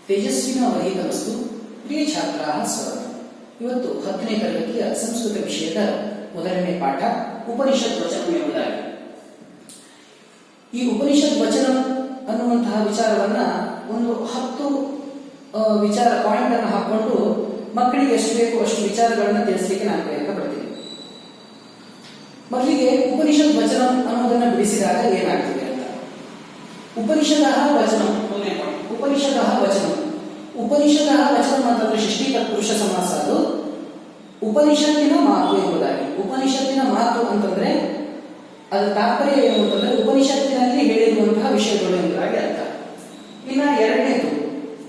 ತೇಜಸ್ವಿನವಧೀತಮಸ್ತು ಪ್ರಿಯ ಛಾತ್ರಾಃ ಸ್ವಾಗತ. ಇವತ್ತು 10ನೇ ತರಗತಿಯ ಸಂಸ್ಕೃತ ವಿಷಯದ ಮೊದಲನೇ ಪಾಠ ಉಪನಿಷತ್ ವಚನ ಎಂಬುದಾಗಿ. ಈ ಉಪನಿಷತ್ ವಚನ ಅನ್ನುವಂತಹ ವಿಚಾರವನ್ನ ಒಂದು 10 ವಿಚಾರ ಪಾಯಿಂಟ್ ಅನ್ನು ಹಾಕೊಂಡು ಮಕ್ಕಳಿಗೆ ಎಷ್ಟು ಬೇಕು ಅಷ್ಟು ವಿಚಾರಗಳನ್ನ ತಿಳಿಸಲಿಕ್ಕೆ ನಾನು ಪ್ರಯತ್ನ ಪಡ್ತೀನಿ. ಮೊದಲಿಗೆ ಉಪನಿಷತ್ ವಚನ ಅನ್ನೋದನ್ನ ಬಿಡಿಸಿದಾಗ ಏನಾಗ್ತದೆ ಅಂತ. ಉಪನಿಷದಃ ವಚನ, ಉಪನಿಷದಃ ವಚನ, ಉಪನಿಷದಃ ವಚನ ಅಂತಂದ್ರೆ ಷಷ್ಠಿ ತತ್ಪುರುಷ ಸಮಾಸ. ಅದು ಉಪನಿಷತ್ತಿನ ಮಾತು ಎಂಬುದಾಗಿ. ಉಪನಿಷತ್ತಿನ ಮಾತು ಅಂತಂದ್ರೆ ಅದರ ತಾತ್ಪರ್ಯ ಏನು ಅಂತಂದ್ರೆ ಉಪನಿಷತ್ತಿನಲ್ಲಿ ಹೇಳಿರುವಂತಹ ವಿಷಯಗಳು ಎಂಬುದಾಗಿ ಅರ್ಥ. ಇನ್ನ ಎರಡನೇದು,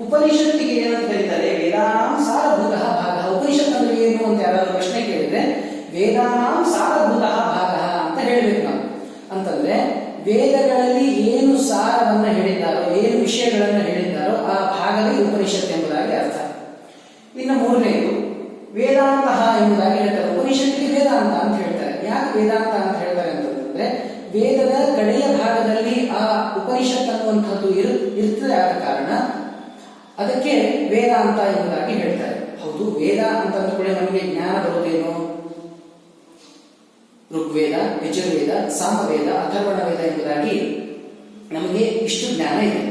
ಉಪನಿಷತ್ತಿಗೆ ಏನಂತ ಕರೀತಾರೆ? ವೇದಾನಾಂ ಸಾರಭೂತಃ ಭಾಗಃ. ಉಪನಿಷತ್ ಅಂದ್ರೆ ಏನು ಅಂತ ಯಾರಾದ್ರೂ ಪ್ರಶ್ನೆ ಕೇಳಿದ್ರೆ ವೇದಾನಾಂ ಸಾರಭೂತಃ ಭಾಗಃ ಅಂತ ಹೇಳ್ಬೇಕು ನಾವು. ಅಂತಂದ್ರೆ ವೇದಗಳಲ್ಲಿ ಏನು ಸಾರವನ್ನ ಹೇಳಿದ್ದಾರೋ, ಏನು ವಿಷಯಗಳನ್ನ ಹೇಳಿದ್ದಾರೋ ಆ ಭಾಗವೇ ಉಪನಿಷತ್ ಎಂಬುದಾಗಿ ಅರ್ಥ. ಇನ್ನು ಮೂರನೇದು ವೇದಾಂತ ಎಂಬುದಾಗಿ ಹೇಳ್ತಾರೆ. ಉಪನಿಷತ್ತಿಗೆ ವೇದಾಂತ ಅಂತ ಹೇಳ್ತಾರೆ. ಯಾಕೆ ವೇದಾಂತ ಅಂತ ಹೇಳ್ತಾರೆ ಅಂತಂದ್ರೆ ವೇದದ ಕಡೆಯ ಭಾಗದಲ್ಲಿ ಆ ಉಪನಿಷತ್ ಅನ್ನುವಂಥದ್ದು ಇರ್ತದೆ. ಆದ ಕಾರಣ ಅದಕ್ಕೆ ವೇದಾಂತ ಎಂಬುದಾಗಿ ಹೇಳ್ತಾರೆ. ಹೌದು, ವೇದ ಅಂತಂದ ಕೂಡ ನಮಗೆ ಜ್ಞಾನ ಬರುವುದೇನು? ಋಗ್ವೇದ, ಯಜುರ್ವೇದ, ಸಾಮವೇದ, ಅಥರ್ವಣ ವೇದ ಎಂಬುದಾಗಿ ನಮಗೆ ಇಷ್ಟು ಜ್ಞಾನ ಇದೆ.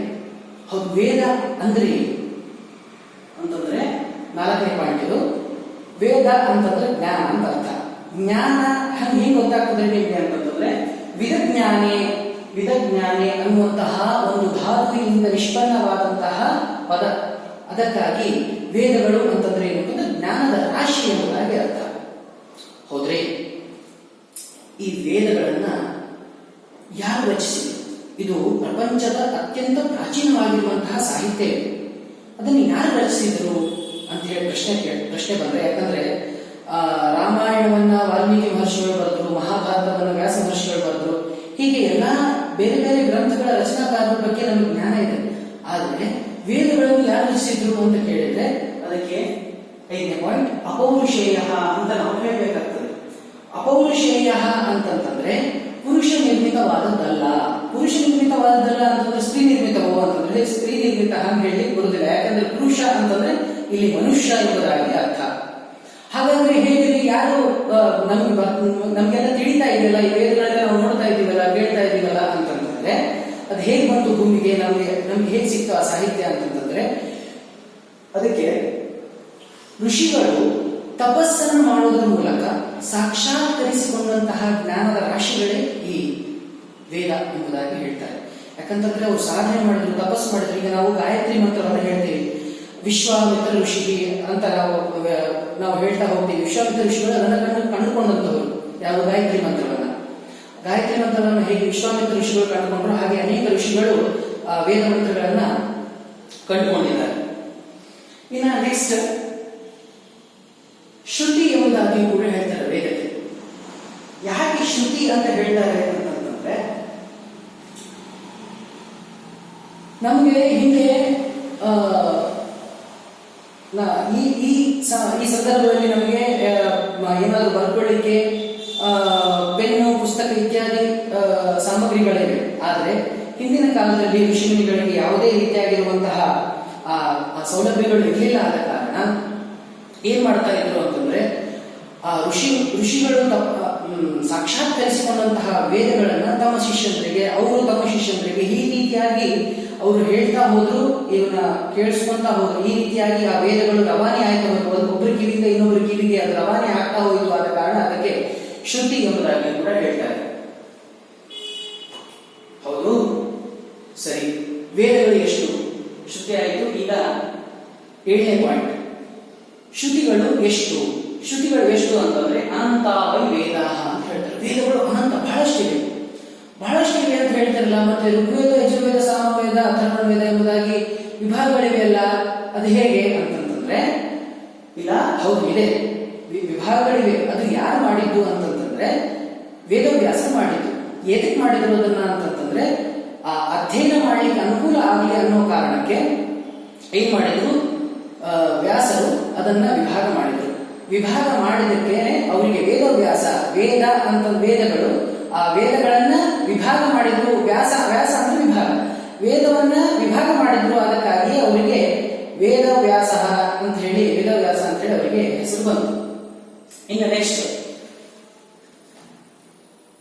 ಹೌದು, ವೇದ ಅಂದ್ರೆ ಅಂತಂದ್ರೆ 4ನೇ ಪಾಯಿಂಟ್ ಇದು. ವೇದ ಅಂತಂದ್ರೆ ಜ್ಞಾನ ಅಂತ ಅರ್ಥ. ಜ್ಞಾನ ಹಂಗೆ ಗೊತ್ತಾಗ್ತದೆ ನಿಮಗೆ ಅಂತಂದ್ರೆ ವಿದಜ್ಞಾನೆ ಅನ್ನುವಂತಹ ಒಂದು ಧಾತುವಿನಿಂದ ನಿಷ್ಪನ್ನವಾದಂತಹ ಪದ. ಅದಕ್ಕಾಗಿ ವೇದಗಳು ಅಂತಂದ್ರೆ ಏನು? ಜ್ಞಾನದ ರಾಶಿ ಎಂಬುದಾಗಿ ಅರ್ಥ. ಹೌದ್ರಿ, ಈ ವೇದಗಳನ್ನ ಯಾರು ರಚಿಸಿದರು? ಇದು ಪ್ರಪಂಚದ ಅತ್ಯಂತ ಪ್ರಾಚೀನವಾಗಿರುವಂತಹ ಸಾಹಿತ್ಯ ಇದೆ. ಅದನ್ನು ಯಾರು ರಚಿಸಿದರು ಅಂತ ಹೇಳಿ ಪ್ರಶ್ನೆ ಬಂದ್ರೆ, ಯಾಕಂದ್ರೆ ರಾಮಾಯಣವನ್ನ ವಾಲ್ಮೀಕಿ ಮಹರ್ಷಿಗಳು ಬರೆದ್ರು, ಮಹಾಭಾರತವನ್ನ ವ್ಯಾಸ ಮಹರ್ಷಿಗಳು ಬರೆದ್ರು. ಹೀಗೆ ಎಲ್ಲಾ ಬೇರೆ ಬೇರೆ ಗ್ರಂಥಗಳ ರಚನಾಕಾರರ ಬಗ್ಗೆ ನಮಗೆ ಜ್ಞಾನ ಇದೆ. ಆದ್ರೆ ವೇದಗಳನ್ನು ಯಾರು ರಚಿಸಿದ್ರು ಅಂತ ಕೇಳಿದ್ರೆ ಅದಕ್ಕೆ 5ನೇ ಪಾಯಿಂಟ್ ಅಪೌರುಷೇಯ ಅಂತ ನಾವು ಹೇಳಬೇಕಾಗ್ತದೆ. ಅಪೌರುಷೇಯ ಅಂತಂತಂದ್ರೆ ಪುರುಷ ನಿರ್ಮಿತವಾದದ್ದಲ್ಲ. ಪುರುಷ ನಿರ್ಮಿತವಾದದ್ದಲ್ಲ ಅಂತಂದ್ರೆ ಸ್ತ್ರೀ ನಿರ್ಮಿತವೋ ಅಂತಂದ್ರೆ ಸ್ತ್ರೀ ನಿರ್ಮಿತ ಹಂಗೆ ಹೇಳಿ ಬರುದಿಲ್ಲ. ಯಾಕಂದ್ರೆ ಪುರುಷ ಅಂತಂದ್ರೆ ಇಲ್ಲಿ ಮನುಷ್ಯ ಎಂಬುದಾಗಿ ಅರ್ಥ. ಹಾಗಾದ್ರೆ ಹೇಗೆ ಯಾರು ನಮ್ಗೆಲ್ಲ ತಿಳಿತಾ ಇದೆಯಲ್ಲ, ಈ ವೇದಗಳೆಲ್ಲ ನಾವು ನೋಡ್ತಾ ಇದೀವಲ್ಲ, ಕೇಳ್ತಾ ಇದೀವಲ್ಲ ಅಂತಂದ್ರೆ ಅದು ಹೇಗೆ ಬಂತು ಭೂಮಿಗೆ, ನಮ್ಗೆ ಹೇಗೆ ಸಿಕ್ತು ಆ ಸಾಹಿತ್ಯ ಅಂತಂದ್ರೆ ಅದಕ್ಕೆ ಋಷಿಗಳು ತಪಸ್ಸನ್ನು ಮಾಡುವುದರ ಮೂಲಕ ಸಾಕ್ಷಾತ್ಕರಿಸಿಕೊಂಡಂತಹ ಜ್ಞಾನದ ರಾಶಿಗಳೇ ಈ ವೇದ ಎಂಬುದಾಗಿ ಹೇಳ್ತಾರೆ. ಯಾಕಂತಂದ್ರೆ ಅವರು ಸಾಧನೆ ಮಾಡಿದ್ರು, ತಪಸ್ಸು ಮಾಡಿದ್ರು. ಈಗ ನಾವು ಗಾಯತ್ರಿ ಮಂತ್ರವನ್ನು ಹೇಳ್ತೀವಿ, ವಿಶ್ವಾಮಿತ್ರ ಋಷಿ ಅಂತ ನಾವು ಹೇಳ್ತಾ ಹೋಗ್ತೀವಿ. ವಿಶ್ವಾಮಿತ್ರ ಋಷಿಗಳು ಅದನ್ನ ಕಂಡುಕೊಂಡಂತವರು ಯಾವ ಗಾಯತ್ರಿ ಮಂತ್ರವನ್ನು ಹೇಗೆ ವಿಶ್ವಾಮಿತ್ರ ಋಷಿಗಳು ಕಂಡುಕೊಂಡ್ರು, ಹಾಗೆ ಅನೇಕ ಋಷಿಗಳು ವೇದ ಮಂತ್ರಗಳನ್ನ ಕಂಡುಕೊಂಡಿದ್ದಾರೆ. ಇನ್ನ ನೆಕ್ಸ್ಟ್ ಶ್ರುತಿ ಎಂಬುದಾಗಿ ಕೂಡ ಹೇಳ್ತಾರೆ ವೇದಕ್ಕೆ. ಯಾಕೆ ಶ್ರುತಿ ಅಂತ ಹೇಳ್ತಾರೆ ಅಂತಂದ್ರೆ ನಮಗೆ ಹಿಂದೆ ಈ ಸಂದರ್ಭದಲ್ಲಿ ನಮಗೆ ಏನಾದರೂ ಬರ್ಕೊಳ್ಳಿಕ್ಕೆ ಪೆನ್ನು, ಪುಸ್ತಕ ಇತ್ಯಾದಿ ಸಾಮಗ್ರಿಗಳಿವೆ. ಆದರೆ ಹಿಂದಿನ ಕಾಲದಲ್ಲಿ ಋಷಿಮುನಿಗಳಿಗೆ ಯಾವುದೇ ರೀತಿಯಾಗಿರುವಂತಹ ಸೌಲಭ್ಯಗಳು ಇರಲಿಲ್ಲ. ಆದ ಕಾರಣ ಏನ್ ಮಾಡ್ತಾ ಇದ್ರು ಅಂತಂದ್ರೆ ಆ ಋಷಿಗಳು ಸಾಕ್ಷಾತ್ಕರಿಸಿಕೊಂಡಂತಹ ವೇದಗಳನ್ನ ತಮ್ಮ ಶಿಷ್ಯಂತರಿಗೆ, ಅವರು ತಮ್ಮ ಶಿಷ್ಯಂತರಿಗೆ ಈ ರೀತಿಯಾಗಿ ಅವರು ಹೇಳ್ತಾ ಹೋದ್ರು, ಇವನ್ನ ಕೇಳಿಸ್ಕೊಂತಾ ಹೋದ್ರು. ಈ ರೀತಿಯಾಗಿ ಆ ವೇದಗಳು ರವಾನೆ ಆಯ್ತಾ ಹೋದ್ರು. ಒಬ್ಬರ ಕಿವಿಯಿಂದ ಇನ್ನೊಬ್ಬರ ಕಿವಿಗೆ ಅದು ರವಾನೆ ಆಗ್ತಾ ಹೋಯಿತು. ಆದ ಕಾರಣ ಅದಕ್ಕೆ ಶ್ರುತಿ ಎಂಬುದಾಗಿ ಕೂಡ ಹೇಳ್ತಾರೆ. ಹೌದು, ಸರಿ. ವೇದಗಳು ಎಷ್ಟು ಶ್ರುತಿ ಆಯಿತು. ಈಗ 7ನೇ ಪಾಯಿಂಟ್, ಶ್ರುತಿಗಳು ಎಷ್ಟು? ಶ್ರುತಿಗಳು ಎಷ್ಟು ಅಂತಂದ್ರೆ ಅನಂತ ವೈ ವೇದ ಅಂತ ಹೇಳ್ತಾರೆ. ವೇದಗಳು ಅನಂತ, ಬಹಳಷ್ಟಿವೆ ಅಂತ ಹೇಳ್ತಾರಲ್ಲ. ಮತ್ತೆ ಋಗ್ವೇದ, ಯಜುರ್ವೇದ, ಸಾಮವೇದ, ಅಥರ್ವಣ ವೇದ ಎಂಬುದಾಗಿ ವಿಭಾಗಗಳಿವೆಯಲ್ಲ, ಅದು ಹೇಗೆ ಅಂತಂತಂದ್ರೆ ಇಲ್ಲ, ಹೌದು ಇದೆ, ವಿಭಾಗಗಳಿವೆ. ಅದು ಯಾರು ಮಾಡಿದ್ದು ಅಂತಂತಂದ್ರೆ ವೇದವ್ಯಾಸ ಮಾಡಿದ್ದು. ಏತಕ್ಕೆ ಮಾಡಿದ್ರು ಅದನ್ನ ಅಂತಂತಂದ್ರೆ ಆ ಅಧ್ಯಯನ ಮಾಡ್ಲಿಕ್ಕೆ ಅನುಕೂಲ ಆಗಲಿ ಅನ್ನೋ ಕಾರಣಕ್ಕೆ ಏನ್ ಮಾಡಿದ್ರು, ವ್ಯಾಸರು ಅದನ್ನ ವಿಭಾಗ ಮಾಡಿದ್ರು. ವಿಭಾಗ ಮಾಡಿದಕ್ಕೆ ಅವರಿಗೆ ವೇದವ್ಯಾಸ, ವೇದ ಅಂತ ವೇದಗಳು, ಆ ವೇದಗಳನ್ನ ವಿಭಾಗ ಮಾಡಿದ್ರು. ವ್ಯಾಸ ಅಂದ್ರೆ ವಿಭಾಗ, ವೇದವನ್ನ ವಿಭಾಗ ಮಾಡಿದ್ರು. ಅದಕ್ಕಾಗಿ ಅವರಿಗೆ ವೇದವ್ಯಾಸ ಅಂತ ಹೇಳಿ ಅವರಿಗೆ ಹೆಸರು ಬಂತು. ಇನ್ನು ನೆಕ್ಸ್ಟ್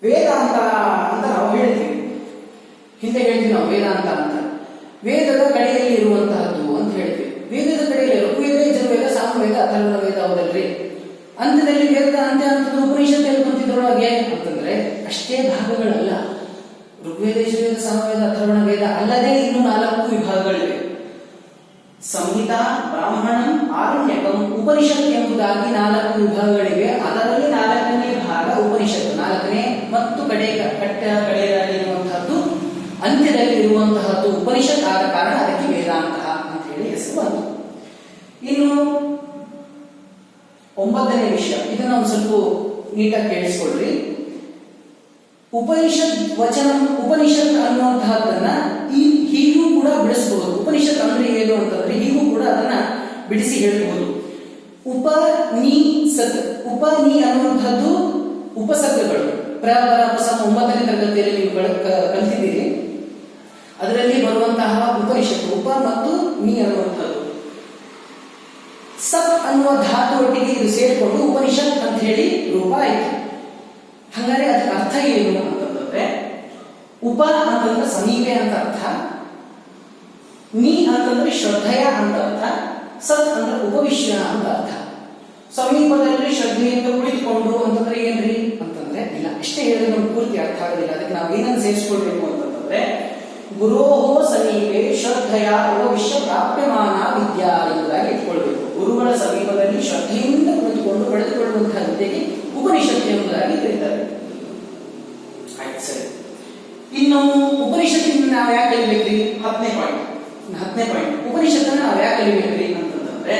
ವೇದಾಂತ ಅಂತ ನಾವು ಹೇಳ್ತೀವಿ, ಹಿಂದೆ ಹೇಳ್ತೀವಿ ನಾವು ವೇದಾಂತ ಅಂತ. ವೇದದ ಕಡೆಯಲ್ಲಿ ಇರುವಂತಹದ್ದು ಅಂತ ಹೇಳ್ತೀವಿ. ವೇದದ ಕಡೆಯಲ್ಲಿ ಋಗ್ವೇದ, ಯಜುರ್ವೇದ, ಸಾಮವೇದ, ಅಥರ್ವಣ ವೇದ ಹೌದಲ್ರಿ. ಅಂತ್ಯದಲ್ಲಿ ವೇದದ ಅಂತ್ಯ ಅಂತದ್ದು ಉಪನಿಷತ್ತಲ್ಲಿ ಬಂತಿದ್ರೊಳಗೆ ಅಂತಂದ್ರೆ ಅಷ್ಟೇ ಭಾಗಗಳಲ್ಲ. ಋಗ್ವೇದ, ಯಜುರ್ವೇದ, ಸಾಮವೇದ, ಅಥರ್ವಣ ವೇದ ಅಲ್ಲದೆ ಇನ್ನು 4 ವಿಭಾಗಗಳಿವೆ. ಸಂಹಿತಾ, ಬ್ರಾಹ್ಮಣಂ, ಆರಣ್ಯಕಂ, ಉಪನಿಷತ್ ಎಂಬುದಾಗಿ 4 ವಿಭಾಗಗಳಿವೆ. ಅದರಲ್ಲಿ 4ನೇ ಭಾಗ ಉಪನಿಷತ್ತು. 4ನೇ ಮತ್ತು ಕಡೆಯಲ್ಲಿರುವಂತಹದ್ದು, ಅಂತ್ಯದಲ್ಲಿ ಇರುವಂತಹದ್ದು ಉಪನಿಷತ್ ಆದ ಕಾರಣ ಅದಕ್ಕೆ ವೇದಾಂತ ಅಂತ ಹೇಳಿ ಹೆಸರು ಬಂತು. ಇನ್ನು 9ನೇ ವಿಷಯ, ಇದನ್ನ ಒಂದು ಸ್ವಲ್ಪ ನೀಟಾಗಿ ಕೇಳಿಸ್ಕೊಳ್ರಿ. ಉಪನಿಷತ್ ವಚನ, ಉಪನಿಷತ್ ಅನ್ನುವಂತಹದ್ದನ್ನ ಹೀಗೂ ಕೂಡ ಬಿಡಿಸಬಹುದು. ಉಪನಿಷತ್ ಅಂದ್ರೆ ಏನು ಅಂತಂದ್ರೆ ಹೀಗೂ ಕೂಡ ಅದನ್ನ ಬಿಡಿಸಿ ಹೇಳಬಹುದು. ಉಪನಿಷತ್, ಉಪನಿ ಅನ್ನುವಂಥದ್ದು ಉಪಸರ್ಗಗಳು. ಪ್ರಪರಪಸಮ 9ನೇ ತರಗತಿಯಲ್ಲಿ ನೀವು ಕಲಿತಿದ್ದೀರಿ. ಅದರಲ್ಲಿ ಬರುವಂತಹ ಉಪನಿಷತ್ತು ಉಪ ಮತ್ತು ನಿ ಅನ್ನುವಂಥದ್ದು. ಸತ್ ಅನ್ನುವ ಧಾತು ಒಟ್ಟಿಗೆ ಇದು ಸೇರಿಕೊಂಡು ಉಪನಿಷತ್ ಅಂತ ಹೇಳಿ ರೂಪ ಆಯಿತು. ಹಾಗಾದ್ರೆ ಅದಕ್ಕೆ ಅರ್ಥ ಏನು ಅಂತಂದ್ರೆ, ಉಪ ಅಂತಂದ್ರೆ ಸಮೀಪೆ ಅಂತ ಅರ್ಥ, ನಿ ಅಂತಂದ್ರೆ ಶ್ರದ್ಧೆಯ ಅಂತ ಅರ್ಥ, ಸತ್ ಅಂದ್ರೆ ಉಪವಿಶ್ಯ ಅಂತ ಅರ್ಥ. ಸಮೀಪದಲ್ಲಿ ಶ್ರದ್ಧೆಯಿಂದ ಕುಳಿತುಕೊಂಡು ಅಂತಂದ್ರೆ ಏನ್ರಿ ಅಂತಂದ್ರೆ ಇಲ್ಲ, ಇಷ್ಟೇ ಹೇಳಿದ್ರೆ ನಮ್ಗೆ ಪೂರ್ತಿ ಅರ್ಥ ಆಗೋದಿಲ್ಲ. ಅದಕ್ಕೆ ನಾವು ಏನನ್ನು ಸೇರಿಸ್ಕೊಳ್ಬೇಕು ಅಂತಂದ್ರೆ, ಗುರೋಹೋ ಸಮೀಪೆ ಶ್ರದ್ಧೆಯ ಉಪವಿಶ್ಯ ಪ್ರಾಪ್ಯಮಾನ ವಿದ್ಯಾ ಎಂಬುದಾಗಿ ಇಟ್ಕೊಳ್ಬೇಕು. ಗುರುಗಳ ಸಮೀಪದಲ್ಲಿ ಶ್ರದ್ಧೆಯಿಂದ ಕುಳಿತುಕೊಂಡು ಬೆಳೆದುಕೊಳ್ಳುವಂತಹ ವಿದ್ಯೆಗೆ ಉಪನಿಷತ್ತು ಎಂಬುದಾಗಿ ಕರೀತಾರೆ. ಆಯ್ತು, ಸರಿ. ಇನ್ನು ಉಪನಿಷತ್ತಿನ ನಾವು ಯಾಕೆ ಕಲಿಬೇಕ್ರಿ? 10ನೇ ಪಾಯಿಂಟ್ ಉಪನಿಷತ್ತನ್ನ ನಾವು ಯಾಕೆ ಕಲಿಬೇಕ್ರಿ ಅಂತಂದ್ರೆ,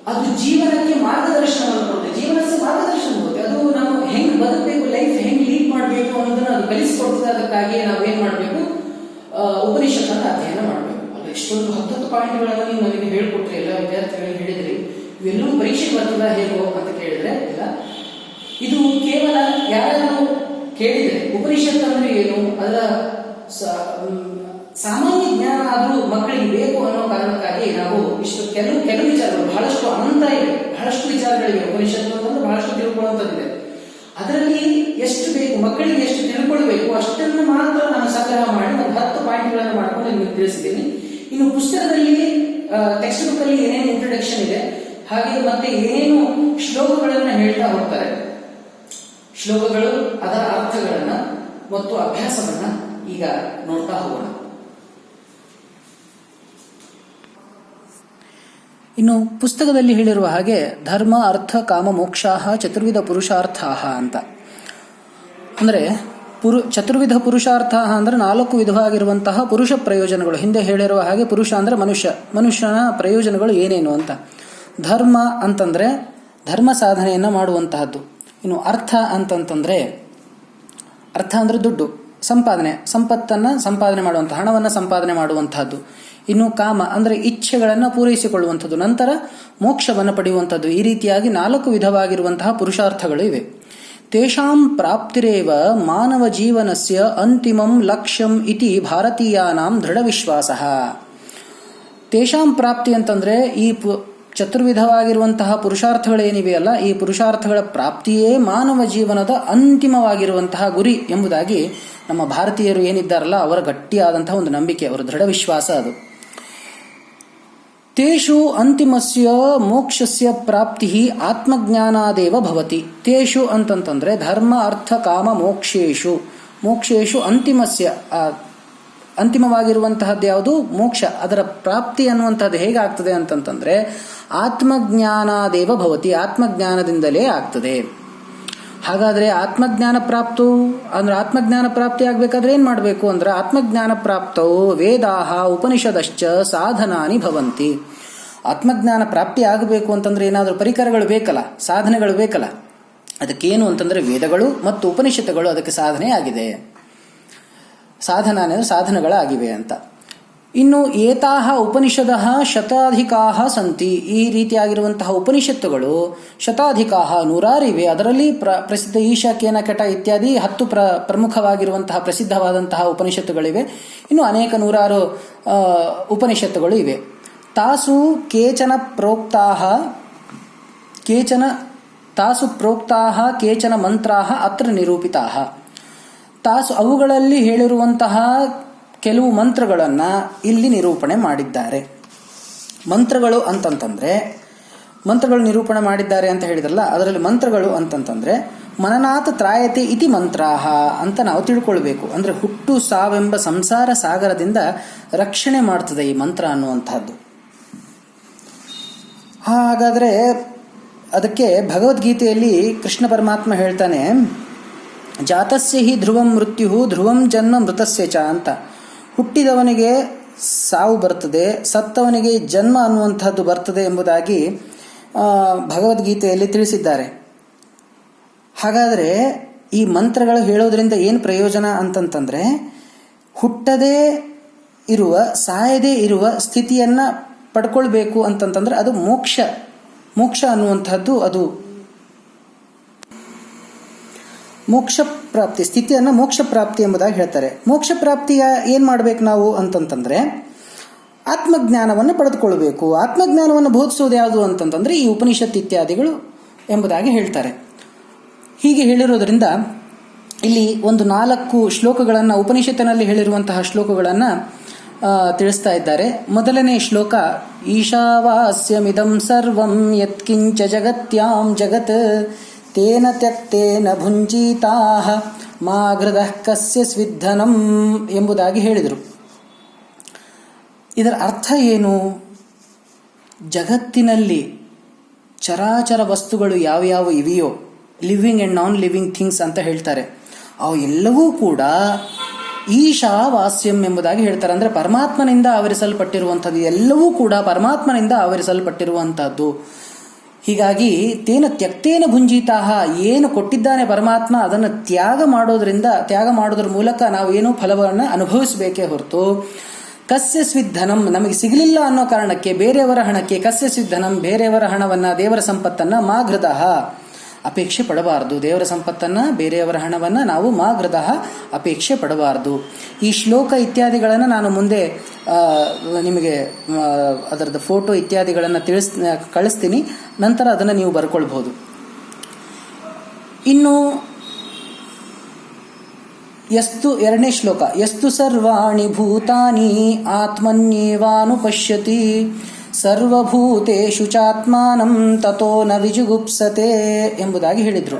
ಅದು ಜೀವನಕ್ಕೆ ಮಾರ್ಗದರ್ಶನವನ್ನು ಕೊಡುತ್ತೆ. ಜೀವನಕ್ಕೆ ಮಾರ್ಗದರ್ಶನ ಕೊಡುತ್ತೆ. ಅದು ನಾವು ಹೆಂಗ್ ಬದುಕಬೇಕು, ಲೈಫ್ ಹೆಂಗ್ ಲೀಡ್ ಮಾಡಬೇಕು ಅನ್ನೋದನ್ನ ಅದು ಕಲಿಸಿಕೊಡ್ತದೆ. ಅದಕ್ಕಾಗಿ ನಾವು ಏನ್ ಮಾಡಬೇಕು? ಉಪನಿಷತ್ತನ್ನ ಅಧ್ಯಯನ ಮಾಡಬೇಕು. ಅದು ಎಷ್ಟೊಂದು 10 ಪಾಯಿಂಟ್ಗಳನ್ನು ನೀವು ನನಗೆ ಹೇಳ್ಕೊಟ್ರಿ, ಎಲ್ಲ ವಿದ್ಯಾರ್ಥಿಗಳಿಗೆ ಹೇಳಿದ್ರಿ. ಇವೆಲ್ಲವೂ ಪರೀಕ್ಷೆಗೆ ಬರ್ತದ ಹೇಗೋ ಅಂತ ಕೇಳಿದ್ರೆ ಇಲ್ಲ. ಇದು ಕೇವಲ ಯಾರಾದರೂ ಕೇಳಿದ್ರೆ ಉಪನಿಷತ್ ಅಂದ್ರೆ ಏನು, ಅದರ ಸಾಮಾನ್ಯ ಜ್ಞಾನ ಆದರೂ ಮಕ್ಕಳಿಗೆ ಬೇಕು ಅನ್ನೋ ಕಾರಣಕ್ಕಾಗಿ ನಾವು ಇಷ್ಟು ಕೆಲವು ವಿಚಾರಗಳು, ಬಹಳಷ್ಟು ಅನಂತ ಇವೆ, ಬಹಳಷ್ಟು ವಿಚಾರಗಳಿವೆ. ಉಪನಿಷತ್ತು ಅಂತಂದ್ರೆ ಬಹಳಷ್ಟು ತಿಳ್ಕೊಳ್ಳುವಂಥದ್ದಿದೆ. ಅದರಲ್ಲಿ ಎಷ್ಟು ಬೇಕು ಮಕ್ಕಳಿಗೆ, ಎಷ್ಟು ತಿಳ್ಕೊಳ್ಬೇಕು ಅಷ್ಟನ್ನು ಮಾತ್ರ ನಾನು ಸಂಗ್ರಹ ಮಾಡಿ ಒಂದು 10 ಪಾಯಿಂಟ್ಗಳನ್ನು ಮಾಡ್ಕೊಂಡು ನಿಮಗೆ ತಿಳಿಸಿದ್ದೀನಿ. ಇನ್ನು ಪುಸ್ತಕದಲ್ಲಿ ಟೆಕ್ಸ್ಟ್ ಬುಕ್ ಅಲ್ಲಿ ಏನೇನು ಇಂಟ್ರೊಡಕ್ಷನ್ ಇದೆ, ಹಾಗೆ ಮತ್ತೆ ಏನೇನು ಶ್ಲೋಕಗಳನ್ನ ಹೇಳ್ತಾ ಹೋಗ್ತಾರೆ, ಶ್ಲೋಕಗಳು, ಅದರ ಅರ್ಥಗಳನ್ನ ಮತ್ತು ಅಭ್ಯಾಸವನ್ನ ಈಗ ನೋಡ್ತಾ ಹೋಗೋಣ. ಇನ್ನು ಪುಸ್ತಕದಲ್ಲಿ ಹೇಳಿರುವ ಹಾಗೆ ಧರ್ಮ, ಅರ್ಥ, ಕಾಮ, ಮೋಕ್ಷಾಹ ಚತುರ್ವಿಧ ಪುರುಷಾರ್ಥಾಹ ಅಂತ. ಅಂದರೆ ಚತುರ್ವಿಧ ಪುರುಷಾರ್ಥ ಅಂದ್ರೆ 4 ವಿಧವಾಗಿರುವಂತಹ ಪುರುಷ ಪ್ರಯೋಜನಗಳು. ಹಿಂದೆ ಹೇಳಿರುವ ಹಾಗೆ ಪುರುಷ ಅಂದ್ರೆ ಮನುಷ್ಯನ ಪ್ರಯೋಜನಗಳು ಏನೇನು ಅಂತ. ಧರ್ಮ ಅಂತಂದ್ರೆ ಧರ್ಮ ಸಾಧನೆಯನ್ನು ಮಾಡುವಂತಹದ್ದು. ಇನ್ನು ಅರ್ಥ ಅಂತಂತಂದ್ರೆ, ಅರ್ಥ ಅಂದ್ರೆ ದುಡ್ಡು, ಸಂಪತ್ತನ್ನು ಸಂಪಾದನೆ ಮಾಡುವಂತಹ, ಹಣವನ್ನು ಸಂಪಾದನೆ ಮಾಡುವಂತಹದ್ದು. ಇನ್ನು ಕಾಮ ಅಂದ್ರೆ ಇಚ್ಛೆಗಳನ್ನು ಪೂರೈಸಿಕೊಳ್ಳುವಂಥದ್ದು. ನಂತರ ಮೋಕ್ಷವನ್ನು ಪಡೆಯುವಂಥದ್ದು. ಈ ರೀತಿಯಾಗಿ 4 ವಿಧವಾಗಿರುವಂತಹ ಪುರುಷಾರ್ಥಗಳು ಇವೆ. ತೇಷಾಂ ಪ್ರಾಪ್ತಿರೇವ ಮಾನವ ಜೀವನಸ್ಯ ಅಂತಿಮಂ ಲಕ್ಷ್ಯಂ ಇತಿ ಭಾರತೀಯಾನಾಂ ದೃಢ ವಿಶ್ವಾಸ. ತೇಷಾಂ ಪ್ರಾಪ್ತಿ ಅಂತಂದ್ರೆ ಈ ಚತುರ್ವಿಧವಾಗಿರುವಂತಹ ಪುರುಷಾರ್ಥಗಳೇನಿವೆಯಲ್ಲ, ಈ ಪುರುಷಾರ್ಥಗಳ ಪ್ರಾಪ್ತಿಯೇ ಮಾನವ ಜೀವನದ ಅಂತಿಮವಾಗಿರುವಂತಹ ಗುರಿ ಎಂಬುದಾಗಿ ನಮ್ಮ ಭಾರತೀಯರು ಏನಿದ್ದಾರಲ್ಲ ಅವರ ಗಟ್ಟಿಯಾದಂತಹ ಒಂದು ನಂಬಿಕೆ, ಅವರ ದೃಢ ವಿಶ್ವಾಸ ಅದು. ತೇಷು ಅಂತಿಮಸ್ಯ ಮೋಕ್ಷಸ್ಯ ಪ್ರಾಪ್ತಿ ಆತ್ಮಜ್ಞಾನಾದೇವ ಭವತಿ. ತೇಷು ಅಂತಂತಂದ್ರೆ ಧರ್ಮ, ಅರ್ಥ, ಕಾಮ, ಮೋಕ್ಷೇಶು ಅಂತಿಮವಾಗಿರುವಂತಹದ್ದು ಯಾವುದು? ಮೋಕ್ಷ. ಅದರ ಪ್ರಾಪ್ತಿ ಅನ್ನುವಂಥದ್ದು ಹೇಗಾಗ್ತದೆ ಅಂತಂತಂದ್ರೆ ಆತ್ಮಜ್ಞಾನಾದೇವ ಭವತಿ, ಆತ್ಮಜ್ಞಾನದಿಂದಲೇ ಆಗ್ತದೆ. ಹಾಗಾದ್ರೆ ಆತ್ಮಜ್ಞಾನ ಪ್ರಾಪ್ತಿ ಆಗ್ಬೇಕಾದ್ರೆ ಏನ್ ಮಾಡಬೇಕು ಅಂದ್ರೆ, ಆತ್ಮಜ್ಞಾನ ಪ್ರಾಪ್ತವು ವೇದಾಹ ಉಪನಿಷದಶ್ಚ ಸಾಧನಾನಿ ಭವಂತಿ. ಆತ್ಮಜ್ಞಾನ ಪ್ರಾಪ್ತಿ ಆಗಬೇಕು ಅಂತಂದ್ರೆ ಏನಾದರೂ ಪರಿಕರಗಳು ಬೇಕಲ್ಲ, ಸಾಧನೆಗಳು ಬೇಕಲ್ಲ. ಅದಕ್ಕೇನು ಅಂತಂದ್ರೆ ವೇದಗಳು ಮತ್ತು ಉಪನಿಷತ್ತುಗಳು ಅದಕ್ಕೆ ಸಾಧನೆ ಆಗಿದೆ. ಸಾಧನ ಅಂದರೆ ಸಾಧನಗಳಾಗಿವೆ ಅಂತ. ಇನ್ನು ಏತಾಹ ಉಪನಿಷದಃ ಶತಾಧಿಕಾಹ ಸಂತಿ, ಈ ರೀತಿಯಾಗಿರುವಂತಹ ಉಪನಿಷತ್ತುಗಳು ಶತಾಧಿಕಾಹ ನೂರಾರಿವೆ. ಅದರಲ್ಲಿ ಪ್ರಸಿದ್ಧ ಈಶಾ ಕೇನ ಕೆಟ ಇತ್ಯಾದಿ 10 ಪ್ರಮುಖವಾಗಿರುವಂತಹ ಪ್ರಸಿದ್ಧವಾದಂತಹ ಉಪನಿಷತ್ತುಗಳಿವೆ. ಇನ್ನು ಅನೇಕ ನೂರಾರು ಉಪನಿಷತ್ತುಗಳು ಇವೆ. ತಾಸು ಕೇಚನ ಪ್ರೋಕ್ತಾಹ ಕೇಚನ ಮಂತ್ರಾಹ ಅತ್ರ ನಿರೂಪಿತಾಹ. ತಾಸು ಅವುಗಳಲ್ಲಿ ಹೇಳಿರುವಂತಹ ಕೆಲವು ಮಂತ್ರಗಳನ್ನು ಇಲ್ಲಿ ನಿರೂಪಣೆ ಮಾಡಿದ್ದಾರೆ. ಮಂತ್ರಗಳು ಅಂತಂತಂದ್ರೆ, ಮಂತ್ರಗಳು ನಿರೂಪಣೆ ಮಾಡಿದ್ದಾರೆ ಅಂತ ಹೇಳಿದ್ರಲ್ಲ, ಅದರಲ್ಲಿ ಮಂತ್ರಗಳು ಅಂತಂತಂದ್ರೆ ಮನನಾಥ ತ್ರಾಯತೆ ಇತಿ ಮಂತ್ರಾಹ ಅಂತ ನಾವು ತಿಳ್ಕೊಳ್ಬೇಕು. ಅಂದ್ರೆ ಹುಟ್ಟು ಸಾವೆಂಬ ಸಂಸಾರ ಸಾಗರದಿಂದ ರಕ್ಷಣೆ ಮಾಡ್ತದೆ ಈ ಮಂತ್ರ ಅನ್ನುವಂತಹದ್ದು. ಹಾಗಾದ್ರೆ ಅದಕ್ಕೆ ಭಗವದ್ಗೀತೆಯಲ್ಲಿ ಕೃಷ್ಣ ಪರಮಾತ್ಮ ಹೇಳ್ತಾನೆ, ಜಾತಸ್ಯ ಹಿ ಧ್ರುವಂ ಮೃತ್ಯು ಧ್ರುವಂ ಜನ್ಮ ಮೃತಸ್ಯ ಚ ಅಂತ. ಹುಟ್ಟಿದವನಿಗೆ ಸಾವು ಬರ್ತದೆ, ಸತ್ತವನಿಗೆ ಜನ್ಮ ಅನ್ನುವಂಥದ್ದು ಬರ್ತದೆ ಎಂಬುದಾಗಿ ಭಗವದ್ಗೀತೆಯಲ್ಲಿ ತಿಳಿಸಿದ್ದಾರೆ. ಹಾಗಾದರೆ ಈ ಮಂತ್ರಗಳು ಹೇಳೋದ್ರಿಂದ ಏನು ಪ್ರಯೋಜನ ಅಂತಂತಂದ್ರೆ, ಹುಟ್ಟದೇ ಇರುವ ಸಾಯದೇ ಇರುವ ಸ್ಥಿತಿಯನ್ನ ಪಡ್ಕೊಳ್ಬೇಕು ಅಂತಂತಂದ್ರೆ ಅದು ಮೋಕ್ಷ ಅನ್ನುವಂಥದ್ದು, ಅದು ಮೋಕ್ಷ ಪ್ರಾಪ್ತಿ ಸ್ಥಿತಿಯನ್ನು ಮೋಕ್ಷ ಪ್ರಾಪ್ತಿ ಎಂಬುದಾಗಿ ಹೇಳ್ತಾರೆ. ಮೋಕ್ಷ ಪ್ರಾಪ್ತಿಯ ಏನು ಮಾಡಬೇಕು ನಾವು ಅಂತಂತಂದ್ರೆ ಆತ್ಮಜ್ಞಾನವನ್ನು ಪಡೆದುಕೊಳ್ಬೇಕು. ಆತ್ಮಜ್ಞಾನವನ್ನು ಬೋಧಿಸೋದು ಯಾವುದು ಅಂತಂತಂದ್ರೆ ಈ ಉಪನಿಷತ್ ಇತ್ಯಾದಿಗಳು ಎಂಬುದಾಗಿ ಹೇಳ್ತಾರೆ. ಹೀಗೆ ಹೇಳಿರೋದ್ರಿಂದ ಇಲ್ಲಿ ಒಂದು 4 ಶ್ಲೋಕಗಳನ್ನು, ಉಪನಿಷತ್ತಿನಲ್ಲಿ ಹೇಳಿರುವಂತಹ ಶ್ಲೋಕಗಳನ್ನು ತಿಳಿಸ್ತಾ ಇದ್ದಾರೆ. ಮೊದಲನೇ ಶ್ಲೋಕ, ಈಶಾವಾಸ್ಯಮಿದಂ ಸರ್ವಂ ಯತ್ಕಿಂಚ ಜಗತ್ಯಾಂ ಜಗತ್ ತೇನ ತ್ಯಕ್ತೇನ ಭುಂಜೀತಾಹ ಮಾ ಘೃದಃ ಕಸ್ಯ ಸ್ವಿಧನಂ ಎಂಬುದಾಗಿ ಹೇಳಿದರು. ಇದರ ಅರ್ಥ ಏನು? ಜಗತ್ತಿನಲ್ಲಿ ಚರಾಚರ ವಸ್ತುಗಳು ಯಾವ್ಯಾವ ಇವೆಯೋ, living and non living things ಅಂತ ಹೇಳ್ತಾರೆ, ಅವು ಎಲ್ಲವೂ ಕೂಡ ಈಶಾವಾಸ್ಯಂ ಎಂಬುದಾಗಿ ಹೇಳ್ತಾರೆ. ಅಂದರೆ ಪರಮಾತ್ಮನಿಂದ ಆವರಿಸಲ್ಪಟ್ಟಿರುವಂಥದ್ದು, ಎಲ್ಲವೂ ಕೂಡ ಪರಮಾತ್ಮನಿಂದ ಆವರಿಸಲ್ಪಟ್ಟಿರುವಂಥದ್ದು. ಹೀಗಾಗಿ ತೇನ ತ್ಯಕ್ತೇನ ಭುಂಜಿತಾಹ, ಏನು ಕೊಟ್ಟಿದ್ದಾನೆ ಪರಮಾತ್ಮ ಅದನ್ನು ತ್ಯಾಗ ಮಾಡೋದ್ರ ಮೂಲಕ ನಾವು ಏನು ಫಲವನ್ನು ಅನುಭವಿಸಬೇಕೇ ಹೊರತು ಕಸ್ಯ ಸ್ವಿಧನಂ, ನಮಗೆ ಸಿಗಲಿಲ್ಲ ಅನ್ನೋ ಕಾರಣಕ್ಕೆ ಬೇರೆಯವರ ಹಣಕ್ಕೆ, ಕಸ್ಯ ಸ್ವಿಧನಂ ಬೇರೆಯವರ ಹಣವನ್ನು, ದೇವರ ಸಂಪತ್ತನ್ನು ಮಾಘೃತಃ ಅಪೇಕ್ಷೆ ಪಡಬಾರದು. ದೇವರ ಸಂಪತ್ತನ್ನು, ಬೇರೆಯವರ ಹಣವನ್ನು ನಾವು ಮಾಘೃತಃ ಅಪೇಕ್ಷೆ ಪಡಬಾರದು. ಈ ಶ್ಲೋಕ ಇತ್ಯಾದಿಗಳನ್ನು ನಾನು ಮುಂದೆ ನಿಮಗೆ ಅದರದ್ದು ಫೋಟೋ ಇತ್ಯಾದಿಗಳನ್ನು ಕಳಿಸ್ತೀನಿ, ನಂತರ ಅದನ್ನು ನೀವು ಬರ್ಕೊಳ್ಬಹುದು. ಇನ್ನು ಎರಡನೇ ಶ್ಲೋಕ, ಯಸ್ತು ಸರ್ವಾಣಿ ಭೂತಾನಿ ಆತ್ಮನ್ಯೇವಾನುಪಶ್ಯತಿ ಸರ್ವಭೂತೇಷು ಚಾತ್ಮಾನಂ ತತೋ ನ ವಿಜುಗುಪ್ಸತೆ ಎಂಬುದಾಗಿ ಹೇಳಿದರು.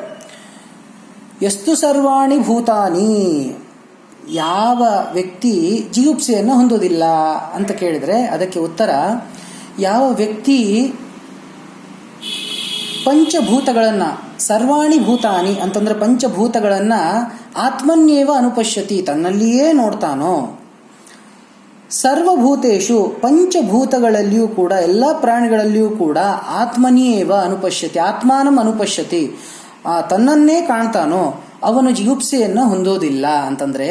ಯಸ್ತು ಸರ್ವಾಣಿ ಭೂತಾನಿ, ಯಾವ ವ್ಯಕ್ತಿ ಜಿಗುಪ್ಸೆಯನ್ನು ಹೊಂದೋದಿಲ್ಲ ಅಂತ ಕೇಳಿದರೆ ಅದಕ್ಕೆ ಉತ್ತರ, ಯಾವ ವ್ಯಕ್ತಿ ಪಂಚಭೂತಗಳನ್ನು, ಸರ್ವಾಣಿ ಭೂತಾನಿ ಅಂತಂದ್ರೆ ಪಂಚಭೂತಗಳನ್ನು ಆತ್ಮನ್ಯೇವ ಅನುಪಶ್ಯತಿ ತನ್ನಲ್ಲಿಯೇ ನೋಡ್ತಾನೋ, ಸರ್ವಭೂತೇಶು ಪಂಚಭೂತಗಳಲ್ಲಿಯೂ ಕೂಡ, ಎಲ್ಲ ಪ್ರಾಣಿಗಳಲ್ಲಿಯೂ ಕೂಡ ಆತ್ಮನಿಯೇವ ಅನುಪಶ್ಯತಿ, ಆತ್ಮಾನಂ ಅನುಪಶ್ಯತಿ ತನ್ನನ್ನೇ ಕಾಣ್ತಾನೋ ಅವನು ಜಿಗುಪ್ಸೆಯನ್ನು ಹೊಂದೋದಿಲ್ಲ ಅಂತಂದ್ರೆ,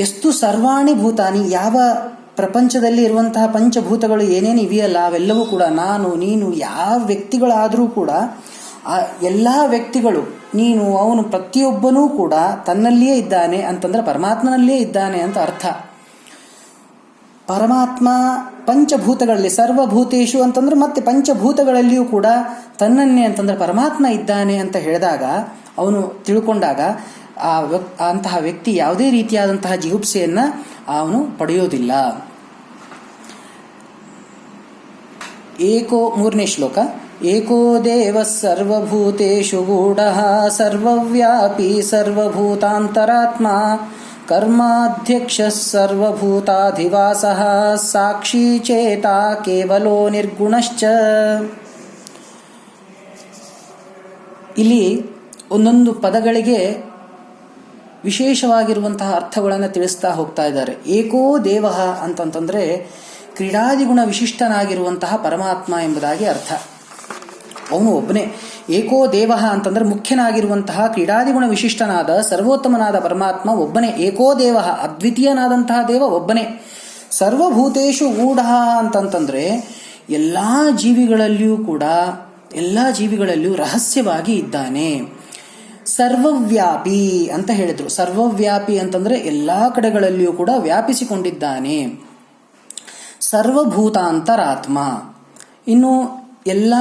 ಎಷ್ಟು ಸರ್ವಾಣಿ ಭೂತಾನಿ, ಯಾವ ಪ್ರಪಂಚದಲ್ಲಿ ಇರುವಂತಹ ಪಂಚಭೂತಗಳು ಏನೇನು ಇವೆಯಲ್ಲ ಅವೆಲ್ಲವೂ ಕೂಡ, ನಾನು ನೀನು ಯಾವ ವ್ಯಕ್ತಿಗಳಾದರೂ ಕೂಡ ಆ ಎಲ್ಲ ವ್ಯಕ್ತಿಗಳು, ನೀನು ಅವನು ಪ್ರತಿಯೊಬ್ಬನೂ ಕೂಡ ತನ್ನಲ್ಲಿಯೇ ಇದ್ದಾನೆ ಅಂತಂದ್ರೆ ಪರಮಾತ್ಮನಲ್ಲಿಯೇ ಇದ್ದಾನೆ ಅಂತ ಅರ್ಥ. ಪರಮಾತ್ಮ ಪಂಚಭೂತಗಳಲ್ಲಿ, ಸರ್ವಭೂತೇಶು ಅಂತಂದ್ರೆ ಮತ್ತೆ ಪಂಚಭೂತಗಳಲ್ಲಿಯೂ ಕೂಡ ತನ್ನನ್ನೇ ಅಂತಂದ್ರೆ ಪರಮಾತ್ಮ ಇದ್ದಾನೆ ಅಂತ ಹೇಳಿದಾಗ, ಅವನು ತಿಳ್ಕೊಂಡಾಗ ಅಂತಹ ವ್ಯಕ್ತಿ ಯಾವುದೇ ರೀತಿಯಾದಂತಹ ಜಿಗುಪ್ಸೆಯನ್ನು ಅವನು ಪಡೆಯೋದಿಲ್ಲ. ಮೂರನೇ ಶ್ಲೋಕ, ಏಕೋ ದೇವ ಸರ್ವಭೂತೇಷು ಗೂಢಃ ಸರ್ವವ್ಯಾಪಿ ಸರ್ವಭೂತಾಂತರಾತ್ಮ ಕರ್ಮಾಧ್ಯಕ್ಷ ಸರ್ವಭೂತಾಧಿವಾಸಃ ಸಾಕ್ಷಿ ಚೇತ ಕೇವಲೋ ನಿರ್ಗುಣಶ್ಚ. ಇಲ್ಲಿ ಒಂದೊಂದು ಪದಗಳಿಗೆ ವಿಶೇಷವಾಗಿರುವಂತಹ ಅರ್ಥಗಳನ್ನು ತಿಳಿಸ್ತಾ ಹೋಗ್ತಾ ಇದ್ದಾರೆ. ಏಕೋ ದೇವ ಅಂತಂತಂದ್ರೆ ಕ್ರೀಡಾದಿಗುಣ ವಿಶಿಷ್ಟನಾಗಿರುವಂತಹ ಪರಮಾತ್ಮ ಎಂಬುದಾಗಿ ಅರ್ಥ. ಅವನು ಒಬ್ಬನೇ. ಏಕೋ ದೇವ ಅಂತಂದ್ರೆ ಮುಖ್ಯನಾಗಿರುವಂತಹ ಕ್ರೀಡಾದಿಗುಣ ವಿಶಿಷ್ಟನಾದ ಸರ್ವೋತ್ತಮನಾದ ಪರಮಾತ್ಮ ಒಬ್ಬನೇ. ಏಕೋ ದೇವ, ಅದ್ವಿತೀಯನಾದಂತಹ ದೇವ ಒಬ್ಬನೇ. ಸರ್ವಭೂತೇಷು ಗೂಢ ಅಂತಂತಂದ್ರೆ ಎಲ್ಲ ಜೀವಿಗಳಲ್ಲಿಯೂ ರಹಸ್ಯವಾಗಿ ಇದ್ದಾನೆ. ಸರ್ವವ್ಯಾಪಿ ಅಂತ ಹೇಳಿದ್ರು. ಸರ್ವವ್ಯಾಪಿ ಅಂತಂದ್ರೆ ಎಲ್ಲಾ ಕಡೆಗಳಲ್ಲಿಯೂ ಕೂಡ ವ್ಯಾಪಿಸಿಕೊಂಡಿದ್ದಾನೆ. ಸರ್ವಭೂತಾಂತರಾತ್ಮ, ಇನ್ನು ಎಲ್ಲ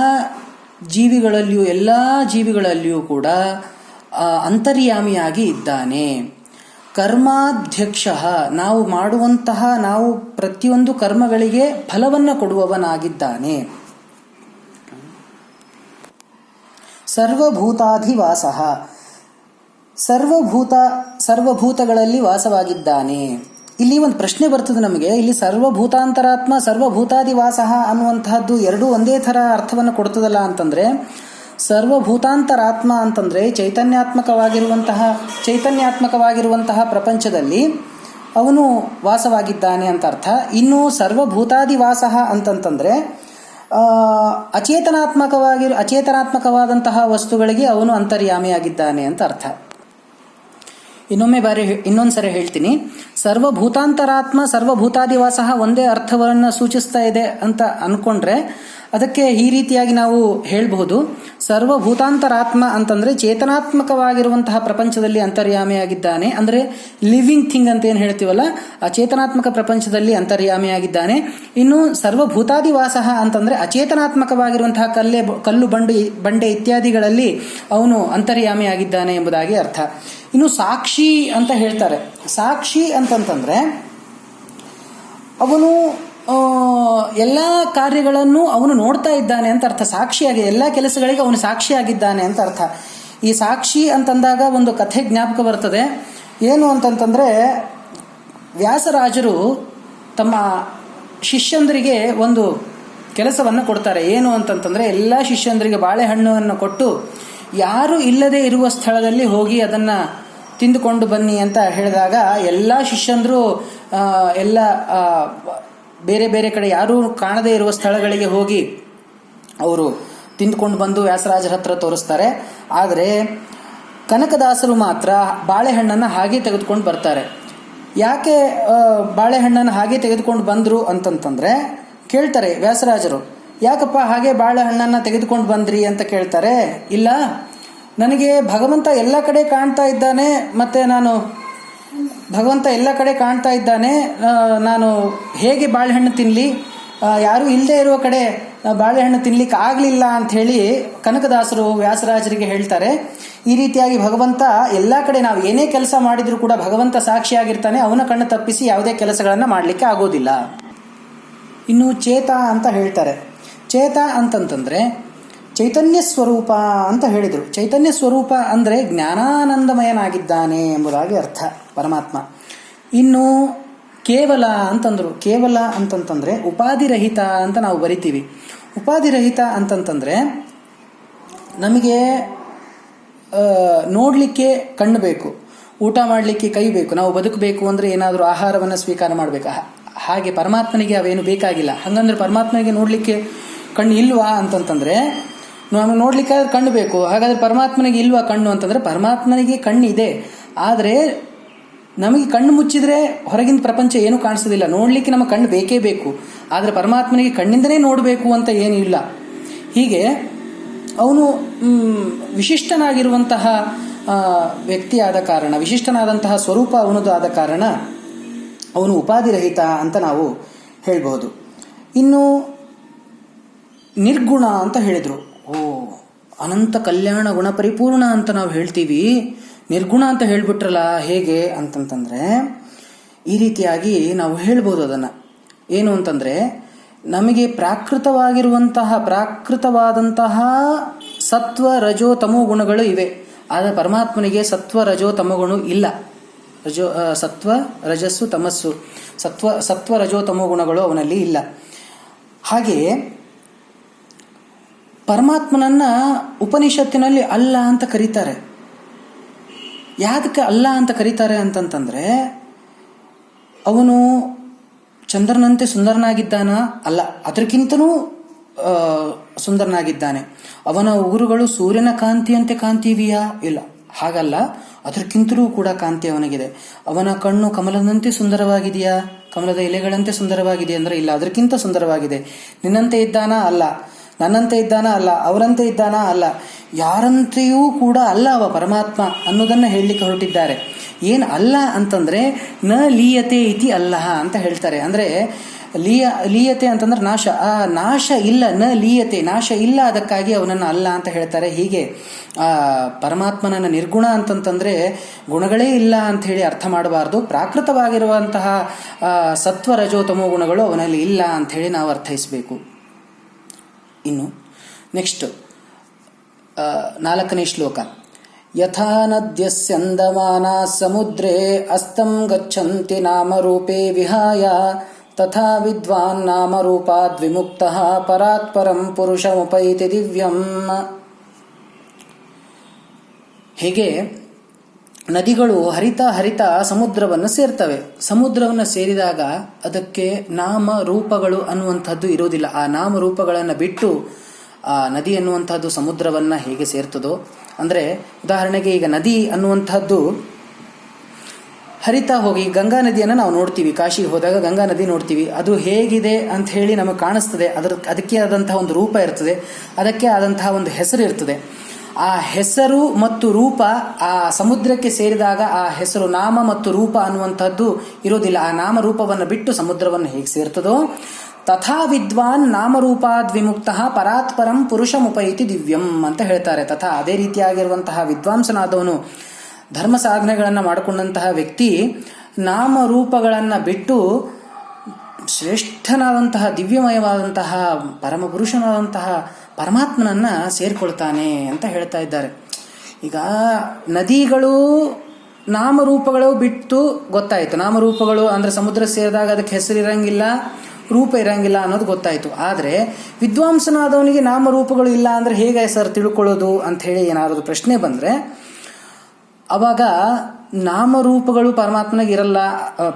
ಜೀವಿಗಳಲ್ಲಿಯೂ ಕೂಡ ಅಂತರ್ಯಾಮಿಯಾಗಿ ಇದ್ದಾನೆ. ಕರ್ಮಾಧ್ಯಕ್ಷ, ನಾವು ಪ್ರತಿಯೊಂದು ಕರ್ಮಗಳಿಗೆ ಫಲವನ್ನು ಕೊಡುವವನಾಗಿದ್ದಾನೆ. ಸರ್ವಭೂತಾಧಿವಾಸ, ಸರ್ವಭೂತಗಳಲ್ಲಿ ವಾಸವಾಗಿದ್ದಾನೆ. ಇಲ್ಲಿ ಒಂದು ಪ್ರಶ್ನೆ ಬರ್ತದೆ ನಮಗೆ. ಇಲ್ಲಿ ಸರ್ವಭೂತಾಂತರಾತ್ಮ ಸರ್ವಭೂತಾದಿವಾಸ ಅನ್ನುವಂತಹದ್ದು ಎರಡೂ ಒಂದೇ ಥರ ಅರ್ಥವನ್ನು ಕೊಡ್ತದಲ್ಲ ಅಂತಂದ್ರೆ, ಸರ್ವಭೂತಾಂತರಾತ್ಮ ಅಂತಂದ್ರೆ ಚೈತನ್ಯಾತ್ಮಕವಾಗಿರುವಂತಹ ಪ್ರಪಂಚದಲ್ಲಿ ಅವನು ವಾಸವಾಗಿದ್ದಾನೆ ಅಂತ ಅರ್ಥ. ಇನ್ನು ಸರ್ವಭೂತಾದಿವಾಸ ಅಂತಂತಂದ್ರೆ ಅಚೇತನಾತ್ಮಕವಾದಂತಹ ವಸ್ತುಗಳಿಗೆ ಅವನು ಅಂತರ್ಯಾಮಿಯಾಗಿದ್ದಾನೆ ಅಂತ ಅರ್ಥ. ಇನ್ನೊಂದ್ಸರಿ ಹೇಳ್ತೀನಿ. ಸರ್ವಭೂತಾಂತರಾತ್ಮ ಸರ್ವಭೂತಾದಿವಾಸ ಒಂದೇ ಅರ್ಥವನ್ನು ಸೂಚಿಸ್ತಾ ಇದೆ ಅಂತ ಅನ್ಕೊಂಡ್ರೆ ಅದಕ್ಕೆ ಈ ರೀತಿಯಾಗಿ ನಾವು ಹೇಳಬಹುದು. ಸರ್ವಭೂತಾಂತರಾತ್ಮ ಅಂತಂದ್ರೆ ಚೇತನಾತ್ಮಕವಾಗಿರುವಂತಹ ಪ್ರಪಂಚದಲ್ಲಿ ಅಂತರ್ಯಾಮಿಯಾಗಿದ್ದಾನೆ. ಅಂದ್ರೆ ಲಿವಿಂಗ್ ಥಿಂಗ್ ಅಂತ ಏನು ಹೇಳ್ತೀವಲ್ಲ, ಆ ಚೇತನಾತ್ಮಕ ಪ್ರಪಂಚದಲ್ಲಿ ಅಂತರ್ಯಾಮಿಯಾಗಿದ್ದಾನೆ. ಇನ್ನು ಸರ್ವಭೂತಾದಿವಾಸ ಅಂತಂದ್ರೆ ಅಚೇತನಾತ್ಮಕವಾಗಿರುವಂತಹ ಕಲ್ಲು ಬಂಡೆ ಇತ್ಯಾದಿಗಳಲ್ಲಿ ಅವನು ಅಂತರ್ಯಾಮಿಯಾಗಿದ್ದಾನೆ ಎಂಬುದಾಗಿ ಅರ್ಥ. ಇನ್ನು ಸಾಕ್ಷಿ ಅಂತ ಹೇಳ್ತಾರೆ. ಸಾಕ್ಷಿ ಅಂತಂತಂದ್ರೆ ಅವನು ಎಲ್ಲ ಕಾರ್ಯಗಳನ್ನು ಅವನು ನೋಡ್ತಾ ಇದ್ದಾನೆ ಅಂತ ಅರ್ಥ. ಸಾಕ್ಷಿಯಾಗಿ ಎಲ್ಲ ಕೆಲಸಗಳಿಗೆ ಅವನು ಸಾಕ್ಷಿಯಾಗಿದ್ದಾನೆ ಅಂತ ಅರ್ಥ. ಈ ಸಾಕ್ಷಿ ಅಂತಂದಾಗ ಒಂದು ಕಥೆ ಜ್ಞಾಪಕ ಬರ್ತದೆ. ಏನು ಅಂತಂತಂದ್ರೆ, ವ್ಯಾಸರಾಜರು ತಮ್ಮ ಶಿಷ್ಯಂದರಿಗೆ ಒಂದು ಕೆಲಸವನ್ನು ಕೊಡ್ತಾರೆ. ಏನು ಅಂತಂತಂದ್ರೆ, ಎಲ್ಲ ಶಿಷ್ಯಂದರಿಗೆ ಬಾಳೆಹಣ್ಣನ್ನು ಕೊಟ್ಟು ಯಾರು ಇಲ್ಲದೆ ಇರುವ ಸ್ಥಳದಲ್ಲಿ ಹೋಗಿ ಅದನ್ನು ತಿಂದುಕೊಂಡು ಬನ್ನಿ ಅಂತ ಹೇಳಿದಾಗ ಎಲ್ಲ ಶಿಷ್ಯಂದರು ಎಲ್ಲ ಬೇರೆ ಬೇರೆ ಕಡೆ ಯಾರೂ ಕಾಣದೇ ಇರುವ ಸ್ಥಳಗಳಿಗೆ ಹೋಗಿ ಅವರು ತಿಂದುಕೊಂಡು ಬಂದು ವ್ಯಾಸರಾಜರ ಹತ್ರ ತೋರಿಸ್ತಾರೆ. ಆದರೆ ಕನಕದಾಸರು ಮಾತ್ರ ಬಾಳೆಹಣ್ಣನ್ನು ಹಾಗೆ ತೆಗೆದುಕೊಂಡು ಬರ್ತಾರೆ. ಯಾಕೆ ಬಾಳೆಹಣ್ಣನ್ನು ಹಾಗೆ ತೆಗೆದುಕೊಂಡು ಬಂದರು ಅಂತಂತಂದರೆ ಕೇಳ್ತಾರೆ ವ್ಯಾಸರಾಜರು, ಯಾಕಪ್ಪ ಹಾಗೆ ಬಾಳೆಹಣ್ಣನ್ನು ತೆಗೆದುಕೊಂಡು ಬಂದ್ರಿ ಅಂತ ಕೇಳ್ತಾರೆ. ಇಲ್ಲ, ನನಗೆ ಭಗವಂತ ಎಲ್ಲ ಕಡೆ ಕಾಣ್ತಾ ಇದ್ದಾನೆ, ಮತ್ತು ಭಗವಂತ ಎಲ್ಲ ಕಡೆ ಕಾಣ್ತಾ ಇದ್ದಾನೆ, ನಾನು ಹೇಗೆ ಬಾಳೆಹಣ್ಣು ತಿನ್ನಲಿ, ಯಾರೂ ಇಲ್ಲದೆ ಇರುವ ಕಡೆ ಬಾಳೆಹಣ್ಣು ತಿನ್ಲಿಕ್ಕೆ ಆಗಲಿಲ್ಲ ಅಂಥೇಳಿ ಕನಕದಾಸರು ವ್ಯಾಸರಾಜರಿಗೆ ಹೇಳ್ತಾರೆ. ಈ ರೀತಿಯಾಗಿ ಭಗವಂತ ಎಲ್ಲ ಕಡೆ ನಾವು ಏನೇ ಕೆಲಸ ಮಾಡಿದರೂ ಕೂಡ ಭಗವಂತ ಸಾಕ್ಷಿಯಾಗಿರ್ತಾನೆ, ಅವನ ಕಣ್ಣು ತಪ್ಪಿಸಿ ಯಾವುದೇ ಕೆಲಸಗಳನ್ನು ಮಾಡಲಿಕ್ಕೆ ಆಗೋದಿಲ್ಲ. ಇನ್ನು ಚೇತ ಅಂತ ಹೇಳ್ತಾರೆ. ಚೇತ ಅಂತಂತಂದರೆ ಚೈತನ್ಯ ಸ್ವರೂಪ ಅಂತ ಹೇಳಿದರು. ಚೈತನ್ಯ ಸ್ವರೂಪ ಅಂದರೆ ಜ್ಞಾನಾನಂದಮಯನಾಗಿದ್ದಾನೆ ಎಂಬುದಾಗಿ ಅರ್ಥ ಪರಮಾತ್ಮ. ಇನ್ನು ಕೇವಲ ಅಂತಂದರು. ಕೇವಲ ಅಂತಂತಂದರೆ ಉಪಾಧಿರಹಿತ ಅಂತ ನಾವು ಬರಿತೀವಿ. ಉಪಾಧಿರಹಿತ ಅಂತಂತಂದರೆ ನಮಗೆ ನೋಡಲಿಕ್ಕೆ ಕಣ್ಣು ಬೇಕು, ಊಟ ಮಾಡಲಿಕ್ಕೆ ಕೈ ಬೇಕು, ನಾವು ಬದುಕಬೇಕು ಅಂದರೆ ಏನಾದರೂ ಆಹಾರವನ್ನು ಸ್ವೀಕಾರ ಮಾಡಬೇಕು. ಹಾಗೆ ಪರಮಾತ್ಮನಿಗೆ ಅವೇನು ಬೇಕಾಗಿಲ್ಲ. ಹಾಗಂದ್ರೆ ಪರಮಾತ್ಮನಿಗೆ ನೋಡಲಿಕ್ಕೆ ಕಣ್ಣು ಇಲ್ವಾ ಅಂತಂತಂದರೆ, ನಮಗೆ ನೋಡ್ಲಿಕ್ಕೆ ಕಣ್ಣು ಬೇಕು, ಹಾಗಾದರೆ ಪರಮಾತ್ಮನಿಗೆ ಇಲ್ವಾ ಕಣ್ಣು ಅಂತಂದರೆ ಪರಮಾತ್ಮನಿಗೆ ಕಣ್ಣು ಇದೆ. ಆದರೆ ನಮಗೆ ಕಣ್ಣು ಮುಚ್ಚಿದ್ರೆ ಹೊರಗಿನ ಪ್ರಪಂಚ ಏನೂ ಕಾಣಿಸೋದಿಲ್ಲ. ನೋಡಲಿಕ್ಕೆ ನಮ್ಮ ಕಣ್ಣು ಬೇಕೇ ಬೇಕು. ಆದರೆ ಪರಮಾತ್ಮನಿಗೆ ಕಣ್ಣಿಂದನೇ ನೋಡಬೇಕು ಅಂತ ಏನೂ ಇಲ್ಲ. ಹೀಗೆ ಅವನು ವಿಶಿಷ್ಟನಾಗಿರುವಂತಹ ವ್ಯಕ್ತಿಯಾದ ಕಾರಣ, ವಿಶಿಷ್ಟನಾದಂತಹ ಸ್ವರೂಪ ಅವನದು ಆದ ಕಾರಣ ಅವನು ಉಪಾಧಿರಹಿತ ಅಂತ ನಾವು ಹೇಳ್ಬೋದು. ಇನ್ನು ನಿರ್ಗುಣ ಅಂತ ಹೇಳಿದರು. ಅನಂತ ಕಲ್ಯಾಣ ಗುಣ ಪರಿಪೂರ್ಣ ಅಂತ ನಾವು ಹೇಳ್ತೀವಿ, ನಿರ್ಗುಣ ಅಂತ ಹೇಳಿಬಿಟ್ರಲ್ಲ ಹೇಗೆ ಅಂತಂತಂದರೆ ಈ ರೀತಿಯಾಗಿ ನಾವು ಹೇಳ್ಬೋದು ಅದನ್ನು. ಏನು ಅಂತಂದರೆ, ನಮಗೆ ಪ್ರಾಕೃತವಾದಂತಹ ಸತ್ವ ರಜೋ ತಮೋ ಗುಣಗಳು ಇವೆ. ಆದರೆ ಪರಮಾತ್ಮನಿಗೆ ಸತ್ವ ರಜೋ ತಮೋ ಗುಣ ಇಲ್ಲ. ಸತ್ವ ರಜಸ್ಸು ತಮಸ್ಸು, ಸತ್ವ ರಜೋ ತಮೋ ಗುಣಗಳು ಅವನಲ್ಲಿ ಇಲ್ಲ. ಹಾಗೆಯೇ ಪರಮಾತ್ಮನನ್ನ ಉಪನಿಷತ್ತಿನಲ್ಲಿ ಅಲ್ಲ ಅಂತ ಕರೀತಾರೆ. ಯಾದಕ್ಕೆ ಅಲ್ಲ ಅಂತ ಕರೀತಾರೆ ಅಂತಂತಂದ್ರೆ, ಅವನು ಚಂದ್ರನಂತೆ ಸುಂದರನಾಗಿದ್ದಾನ? ಅಲ್ಲ, ಅದಕ್ಕಿಂತನೂ ಸುಂದರನಾಗಿದ್ದಾನೆ. ಅವನ ಉಗುರುಗಳು ಸೂರ್ಯನ ಕಾಂತಿಯಂತೆ ಕಾಂತಿವಿಯಾ? ಇಲ್ಲ, ಹಾಗಲ್ಲ, ಅದಕ್ಕಿಂತಲೂ ಕೂಡ ಕಾಂತಿ ಅವನಿಗಿದೆ. ಅವನ ಕಣ್ಣು ಕಮಲದಂತೆ ಸುಂದರವಾಗಿದೆಯಾ? ಕಮಲದ ಎಲೆಗಳಂತೆ ಸುಂದರವಾಗಿದೆ ಅಂದರೆ ಇಲ್ಲ, ಅದಕ್ಕಿಂತ ಸುಂದರವಾಗಿದೆ. ನಿನ್ನಂತೆ ಇದ್ದಾನಾ? ಅಲ್ಲ. ನನ್ನಂತೆ ಇದ್ದಾನಾ? ಅಲ್ಲ. ಅವರಂತೆ ಇದ್ದಾನಾ? ಅಲ್ಲ. ಯಾರಂತೆಯೂ ಕೂಡ ಅಲ್ಲ ಅವ ಪರಮಾತ್ಮ ಅನ್ನೋದನ್ನು ಹೇಳಲಿಕ್ಕೆ ಹೊರಟಿದ್ದಾರೆ. ಏನು ಅಲ್ಲ ಅಂತಂದರೆ ನ ಲೀಯತೆ ಇತಿ ಅಲ್ಲಹ ಅಂತ ಹೇಳ್ತಾರೆ. ಅಂದರೆ ಲೀಯತೆ ಅಂತಂದ್ರೆ ನಾಶ, ಆ ನಾಶ ಇಲ್ಲ, ನ ಲೀಯತೆ ನಾಶ ಇಲ್ಲ, ಅದಕ್ಕಾಗಿ ಅವನನ್ನು ಅಲ್ಲ ಅಂತ ಹೇಳ್ತಾರೆ. ಹೀಗೆ ಆ ಪರಮಾತ್ಮನನ್ನು ನಿರ್ಗುಣ ಅಂತಂತಂದರೆ ಗುಣಗಳೇ ಇಲ್ಲ ಅಂತ ಹೇಳಿ ಅರ್ಥ ಮಾಡಬಾರ್ದು. ಪ್ರಾಕೃತವಾಗಿರುವಂತಹ ಸತ್ವ ರಜೋತಮೋ ಗುಣಗಳು ಅವನಲ್ಲಿ ಇಲ್ಲ ಅಂಥೇಳಿ ನಾವು ಅರ್ಥೈಸಬೇಕು. ಇನ್ನು ನೆಕ್ಸ್ಟ್ 4ನೇ ಶ್ಲೋಕ. ಯಥಾ ನದ್ಯಸ್ಯಂದಮಾನಾ ಸಮುದ್ರೇ ಅಸ್ತಂ ಗಚ್ಚಂತಿ ನಾಮರೂಪೇ ವಿಹಾಯ ತಥಾ ವಿದ್ವಾನ್ ನಾಮರೂಪಾದ್ ವಿಮುಕ್ತಃ ಪರಾತ್ ಪರಂ ಪುರುಷಮುಪೈತಿ ದಿವ್ಯಂ. ಹೇಗೆ ನದಿಗಳು ಹರಿತಾ ಸಮುದ್ರವನ್ನು ಸೇರ್ತವೆ. ಸಮುದ್ರವನ್ನು ಸೇರಿದಾಗ ಅದಕ್ಕೆ ನಾಮ ರೂಪಗಳು ಅನ್ನುವಂಥದ್ದು ಇರುವುದಿಲ್ಲ. ಆ ನಾಮರೂಪಗಳನ್ನು ಬಿಟ್ಟು ಆ ನದಿ ಅನ್ನುವಂಥದ್ದು ಸಮುದ್ರವನ್ನು ಹೇಗೆ ಸೇರ್ತದೋ, ಅಂದರೆ ಉದಾಹರಣೆಗೆ ಈಗ ನದಿ ಅನ್ನುವಂಥದ್ದು ಹರಿತಾ ಹೋಗಿ ಗಂಗಾ ನದಿಯನ್ನು ನಾವು ನೋಡ್ತೀವಿ. ಕಾಶಿಗೆ ಹೋದಾಗ ಗಂಗಾ ನದಿ ನೋಡ್ತೀವಿ. ಅದು ಹೇಗಿದೆ ಅಂತ ಹೇಳಿ ನಮಗೆ ಕಾಣಿಸ್ತದೆ. ಅದಕ್ಕೆ ಆದಂತಹ ಒಂದು ರೂಪ ಇರ್ತದೆ, ಅದಕ್ಕೆ ಆದಂತಹ ಒಂದು ಹೆಸರು ಇರ್ತದೆ. ಆ ಹೆಸರು ಮತ್ತು ರೂಪ ಆ ಸಮುದ್ರಕ್ಕೆ ಸೇರಿದಾಗ ಆ ಹೆಸರು ನಾಮ ಮತ್ತು ರೂಪ ಅನ್ನುವಂಥದ್ದು ಇರೋದಿಲ್ಲ. ಆ ನಾಮರೂಪವನ್ನು ಬಿಟ್ಟು ಸಮುದ್ರವನ್ನು ಹೇಗೆ ಸೇರ್ತದೋ ತಥಾ ವಿದ್ವಾನ್ ನಾಮರೂಪಾದ್ ವಿಮುಕ್ತಃ ಪರಾತ್ ಪರಂ ಪುರುಷಮುಪೈತಿ ದಿವ್ಯಂ ಅಂತ ಹೇಳ್ತಾರೆ. ತಥಾ ಅದೇ ರೀತಿಯಾಗಿರುವಂತಹ ವಿದ್ವಾಂಸನಾದವನು, ಧರ್ಮ ಸಾಧನೆಗಳನ್ನು ಮಾಡಿಕೊಂಡಂತಹ ವ್ಯಕ್ತಿ ನಾಮರೂಪಗಳನ್ನು ಬಿಟ್ಟು ಶ್ರೇಷ್ಠನಾದಂತಹ ದಿವ್ಯಮಯವಾದಂತಹ ಪರಮಪುರುಷನಾದಂತಹ ಪರಮಾತ್ಮನನ್ನು ಸೇರಿಕೊಳ್ತಾನೆ ಅಂತ ಹೇಳ್ತಾ ಇದ್ದಾರೆ. ಈಗ ನದಿಗಳು ನಾಮರೂಪಗಳು ಬಿಟ್ಟು ಗೊತ್ತಾಯಿತು. ನಾಮರೂಪಗಳು ಅಂದರೆ ಸಮುದ್ರ ಸೇರಿದಾಗ ಅದಕ್ಕೆ ಹೆಸರಿರಂಗಿಲ್ಲ, ರೂಪ ಇರಂಗಿಲ್ಲ ಅನ್ನೋದು ಗೊತ್ತಾಯಿತು. ಆದರೆ ವಿದ್ವಾಂಸನಾದವನಿಗೆ ನಾಮರೂಪಗಳು ಇಲ್ಲ ಅಂದರೆ ಹೇಗೆ ಸರ್ ತಿಳ್ಕೊಳ್ಳೋದು ಅಂಥೇಳಿ ಏನಾದರೂ ಪ್ರಶ್ನೆ ಬಂದರೆ ಅವಾಗ ನಾಮರೂಪಗಳು ಪರಮಾತ್ಮನಿಗಿರಲ್ಲ,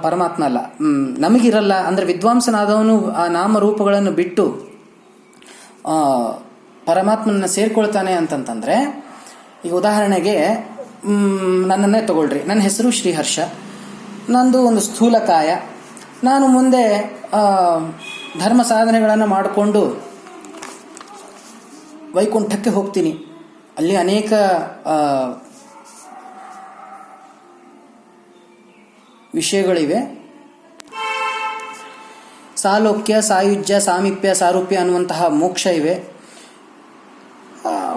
ಪರಮಾತ್ಮ ಅಲ್ಲ ನಮಗಿರಲ್ಲ ಅಂದರೆ ವಿದ್ವಾಂಸನಾದವನು ಆ ನಾಮರೂಪಗಳನ್ನು ಬಿಟ್ಟು ಪರಮಾತ್ಮನ ಸೇರ್ಕೊಳ್ತಾನೆ ಅಂತಂತಂದರೆ, ಈಗ ಉದಾಹರಣೆಗೆ ನನ್ನನ್ನೇ ತಗೊಳ್ರಿ. ನನ್ನ ಹೆಸರು ಶ್ರೀಹರ್ಷ, ನಂದು ಒಂದು ಸ್ಥೂಲಕಾಯ. ನಾನು ಮುಂದೆ ಧರ್ಮ ಸಾಧನೆಗಳನ್ನು ಮಾಡಿಕೊಂಡು ವೈಕುಂಠಕ್ಕೆ ಹೋಗ್ತೀನಿ. ಅಲ್ಲಿ ಅನೇಕ ವಿಷಯಗಳಿವೆ. ಸಾಲೋಕ್ಯ, ಸಾಯುಜ್ಯ, ಸಾಮೀಪ್ಯ, ಸಾರೂಪ್ಯ ಅನ್ನುವಂತಹ ಮೋಕ್ಷ ಇವೆ.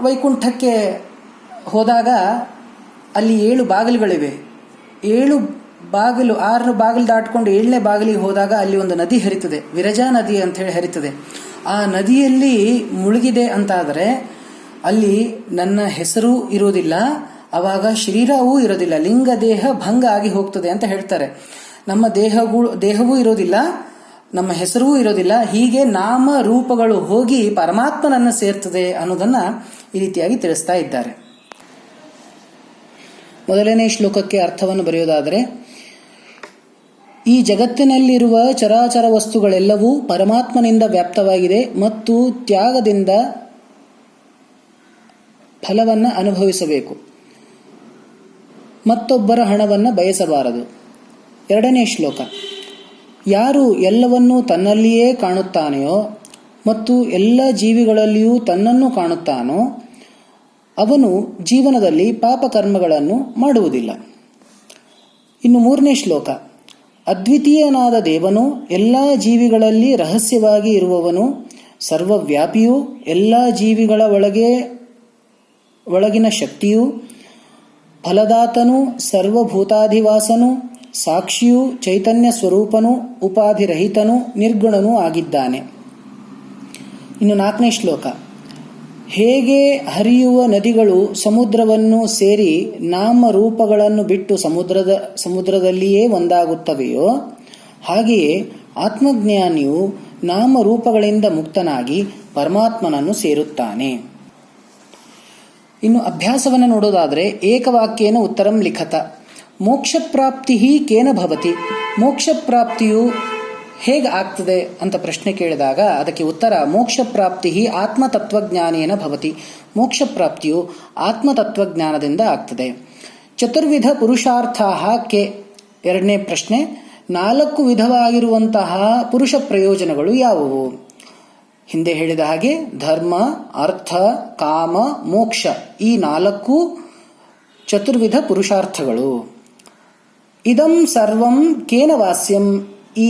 ವೈಕುಂಠಕ್ಕೆ ಹೋದಾಗ ಅಲ್ಲಿ 7 ಬಾಗಿಲುಗಳಿವೆ. 6 ಬಾಗಿಲು ದಾಟ್ಕೊಂಡು 7ನೇ ಬಾಗಿಲಿಗೆ ಹೋದಾಗ ಅಲ್ಲಿ ಒಂದು ನದಿ ಹರಿತದೆ, ವಿರಜಾ ನದಿ ಅಂತ ಹೇಳಿ ಹರಿತದೆ. ಆ ನದಿಯಲ್ಲಿ ಮುಳುಗಿದೆ ಅಂತಾದರೆ ಅಲ್ಲಿ ನನ್ನ ಹೆಸರು ಇರುವುದಿಲ್ಲ, ಆವಾಗ ಶರೀರವೂ ಇರೋದಿಲ್ಲ, ಲಿಂಗ ದೇಹ ಭಂಗ ಆಗಿ ಹೋಗ್ತದೆ ಅಂತ ಹೇಳ್ತಾರೆ. ನಮ್ಮ ದೇಹವೂ ಇರೋದಿಲ್ಲ, ನಮ್ಮ ಹೆಸರೂ ಇರೋದಿಲ್ಲ. ಹೀಗೆ ನಾಮ ರೂಪಗಳು ಹೋಗಿ ಪರಮಾತ್ಮನನ್ನು ಸೇರ್ತದೆ ಅನ್ನೋದನ್ನು ಈ ರೀತಿಯಾಗಿ ತಿಳಿಸ್ತಾ ಇದ್ದಾರೆ. ಮೊದಲನೇ ಶ್ಲೋಕಕ್ಕೆ ಅರ್ಥವನ್ನು ಬರೆಯೋದಾದರೆ, ಈ ಜಗತ್ತಿನಲ್ಲಿರುವ ಚರಾಚರ ವಸ್ತುಗಳೆಲ್ಲವೂ ಪರಮಾತ್ಮನಿಂದ ವ್ಯಾಪ್ತವಾಗಿದೆ ಮತ್ತು ತ್ಯಾಗದಿಂದ ಫಲವನ್ನು ಅನುಭವಿಸಬೇಕು, ಮತ್ತೊಬ್ಬರ ಹಣವನ್ನು ಬಯಸಬಾರದು. 2ನೇ ಶ್ಲೋಕ. ಯಾರು ಎಲ್ಲವನ್ನೂ ತನ್ನಲ್ಲಿಯೇ ಕಾಣುತ್ತಾನೆಯೋ ಮತ್ತು ಎಲ್ಲ ಜೀವಿಗಳಲ್ಲಿಯೂ ತನ್ನನ್ನು ಕಾಣುತ್ತಾನೋ ಅವನು ಜೀವನದಲ್ಲಿ ಪಾಪಕರ್ಮಗಳನ್ನು ಮಾಡುವುದಿಲ್ಲ. ಇನ್ನು 3ನೇ ಶ್ಲೋಕ. ಅದ್ವಿತೀಯನಾದ ದೇವನು ಎಲ್ಲ ಜೀವಿಗಳಲ್ಲಿ ರಹಸ್ಯವಾಗಿ ಇರುವವನು, ಸರ್ವವ್ಯಾಪಿಯೂ, ಎಲ್ಲ ಜೀವಿಗಳ ಒಳಗಿನ ಶಕ್ತಿಯು, ಫಲದಾತನು, ಸರ್ವಭೂತಾಧಿವಾಸನು, ಸಾಕ್ಷಿಯು, ಚೈತನ್ಯ ಸ್ವರೂಪನು, ಉಪಾಧಿರಹಿತನು, ನಿರ್ಗುಣನೂ ಆಗಿದ್ದಾನೆ. ಇನ್ನು 4ನೇ ಶ್ಲೋಕ. ಹೇಗೆ ಹರಿಯುವ ನದಿಗಳು ಸಮುದ್ರವನ್ನು ಸೇರಿ ನಾಮರೂಪಗಳನ್ನು ಬಿಟ್ಟು ಸಮುದ್ರದಲ್ಲಿಯೇ ಒಂದಾಗುತ್ತವೆಯೋ ಹಾಗೆಯೇ ಆತ್ಮಜ್ಞಾನಿಯು ನಾಮರೂಪಗಳಿಂದ ಮುಕ್ತನಾಗಿ ಪರಮಾತ್ಮನನ್ನು ಸೇರುತ್ತಾನೆ. ಇನ್ನು ಅಭ್ಯಾಸವನ್ನು ನೋಡೋದಾದರೆ, ಏಕವಾಕ್ಯೇನ ಉತ್ತರಂ ಲಿಖತ. ಮೋಕ್ಷಪ್ರಾಪ್ತಿ ಕೇನ ಭವತಿ. ಮೋಕ್ಷಪ್ರಾಪ್ತಿಯು ಹೇಗೆ ಆಗ್ತದೆ ಅಂತ ಪ್ರಶ್ನೆ ಕೇಳಿದಾಗ ಅದಕ್ಕೆ ಉತ್ತರ, ಮೋಕ್ಷಪ್ರಾಪ್ತಿ ಆತ್ಮತತ್ವಜ್ಞಾನೇನ ಭವತಿ. ಮೋಕ್ಷಪ್ರಾಪ್ತಿಯು ಆತ್ಮತತ್ವಜ್ಞಾನದಿಂದ ಆಗ್ತದೆ. ಚತುರ್ವಿಧ ಪುರುಷಾರ್ಥಾಃ ಕೆ. 2ನೇ ಪ್ರಶ್ನೆ, 4 ವಿಧವಾಗಿರುವಂತಹ ಪುರುಷ ಪ್ರಯೋಜನಗಳು ಯಾವುವು? ಹಿಂದೆ ಹೇಳಿದ ಹಾಗೆ ಧರ್ಮ, ಅರ್ಥ, ಕಾಮ, ಮೋಕ್ಷ ಈ 4 ಚತುರ್ವಿಧ ಪುರುಷಾರ್ಥಗಳು. ಇದಂ ಸರ್ವಂ ಕೇನ ವಾಸ್ಯಂ, ಈ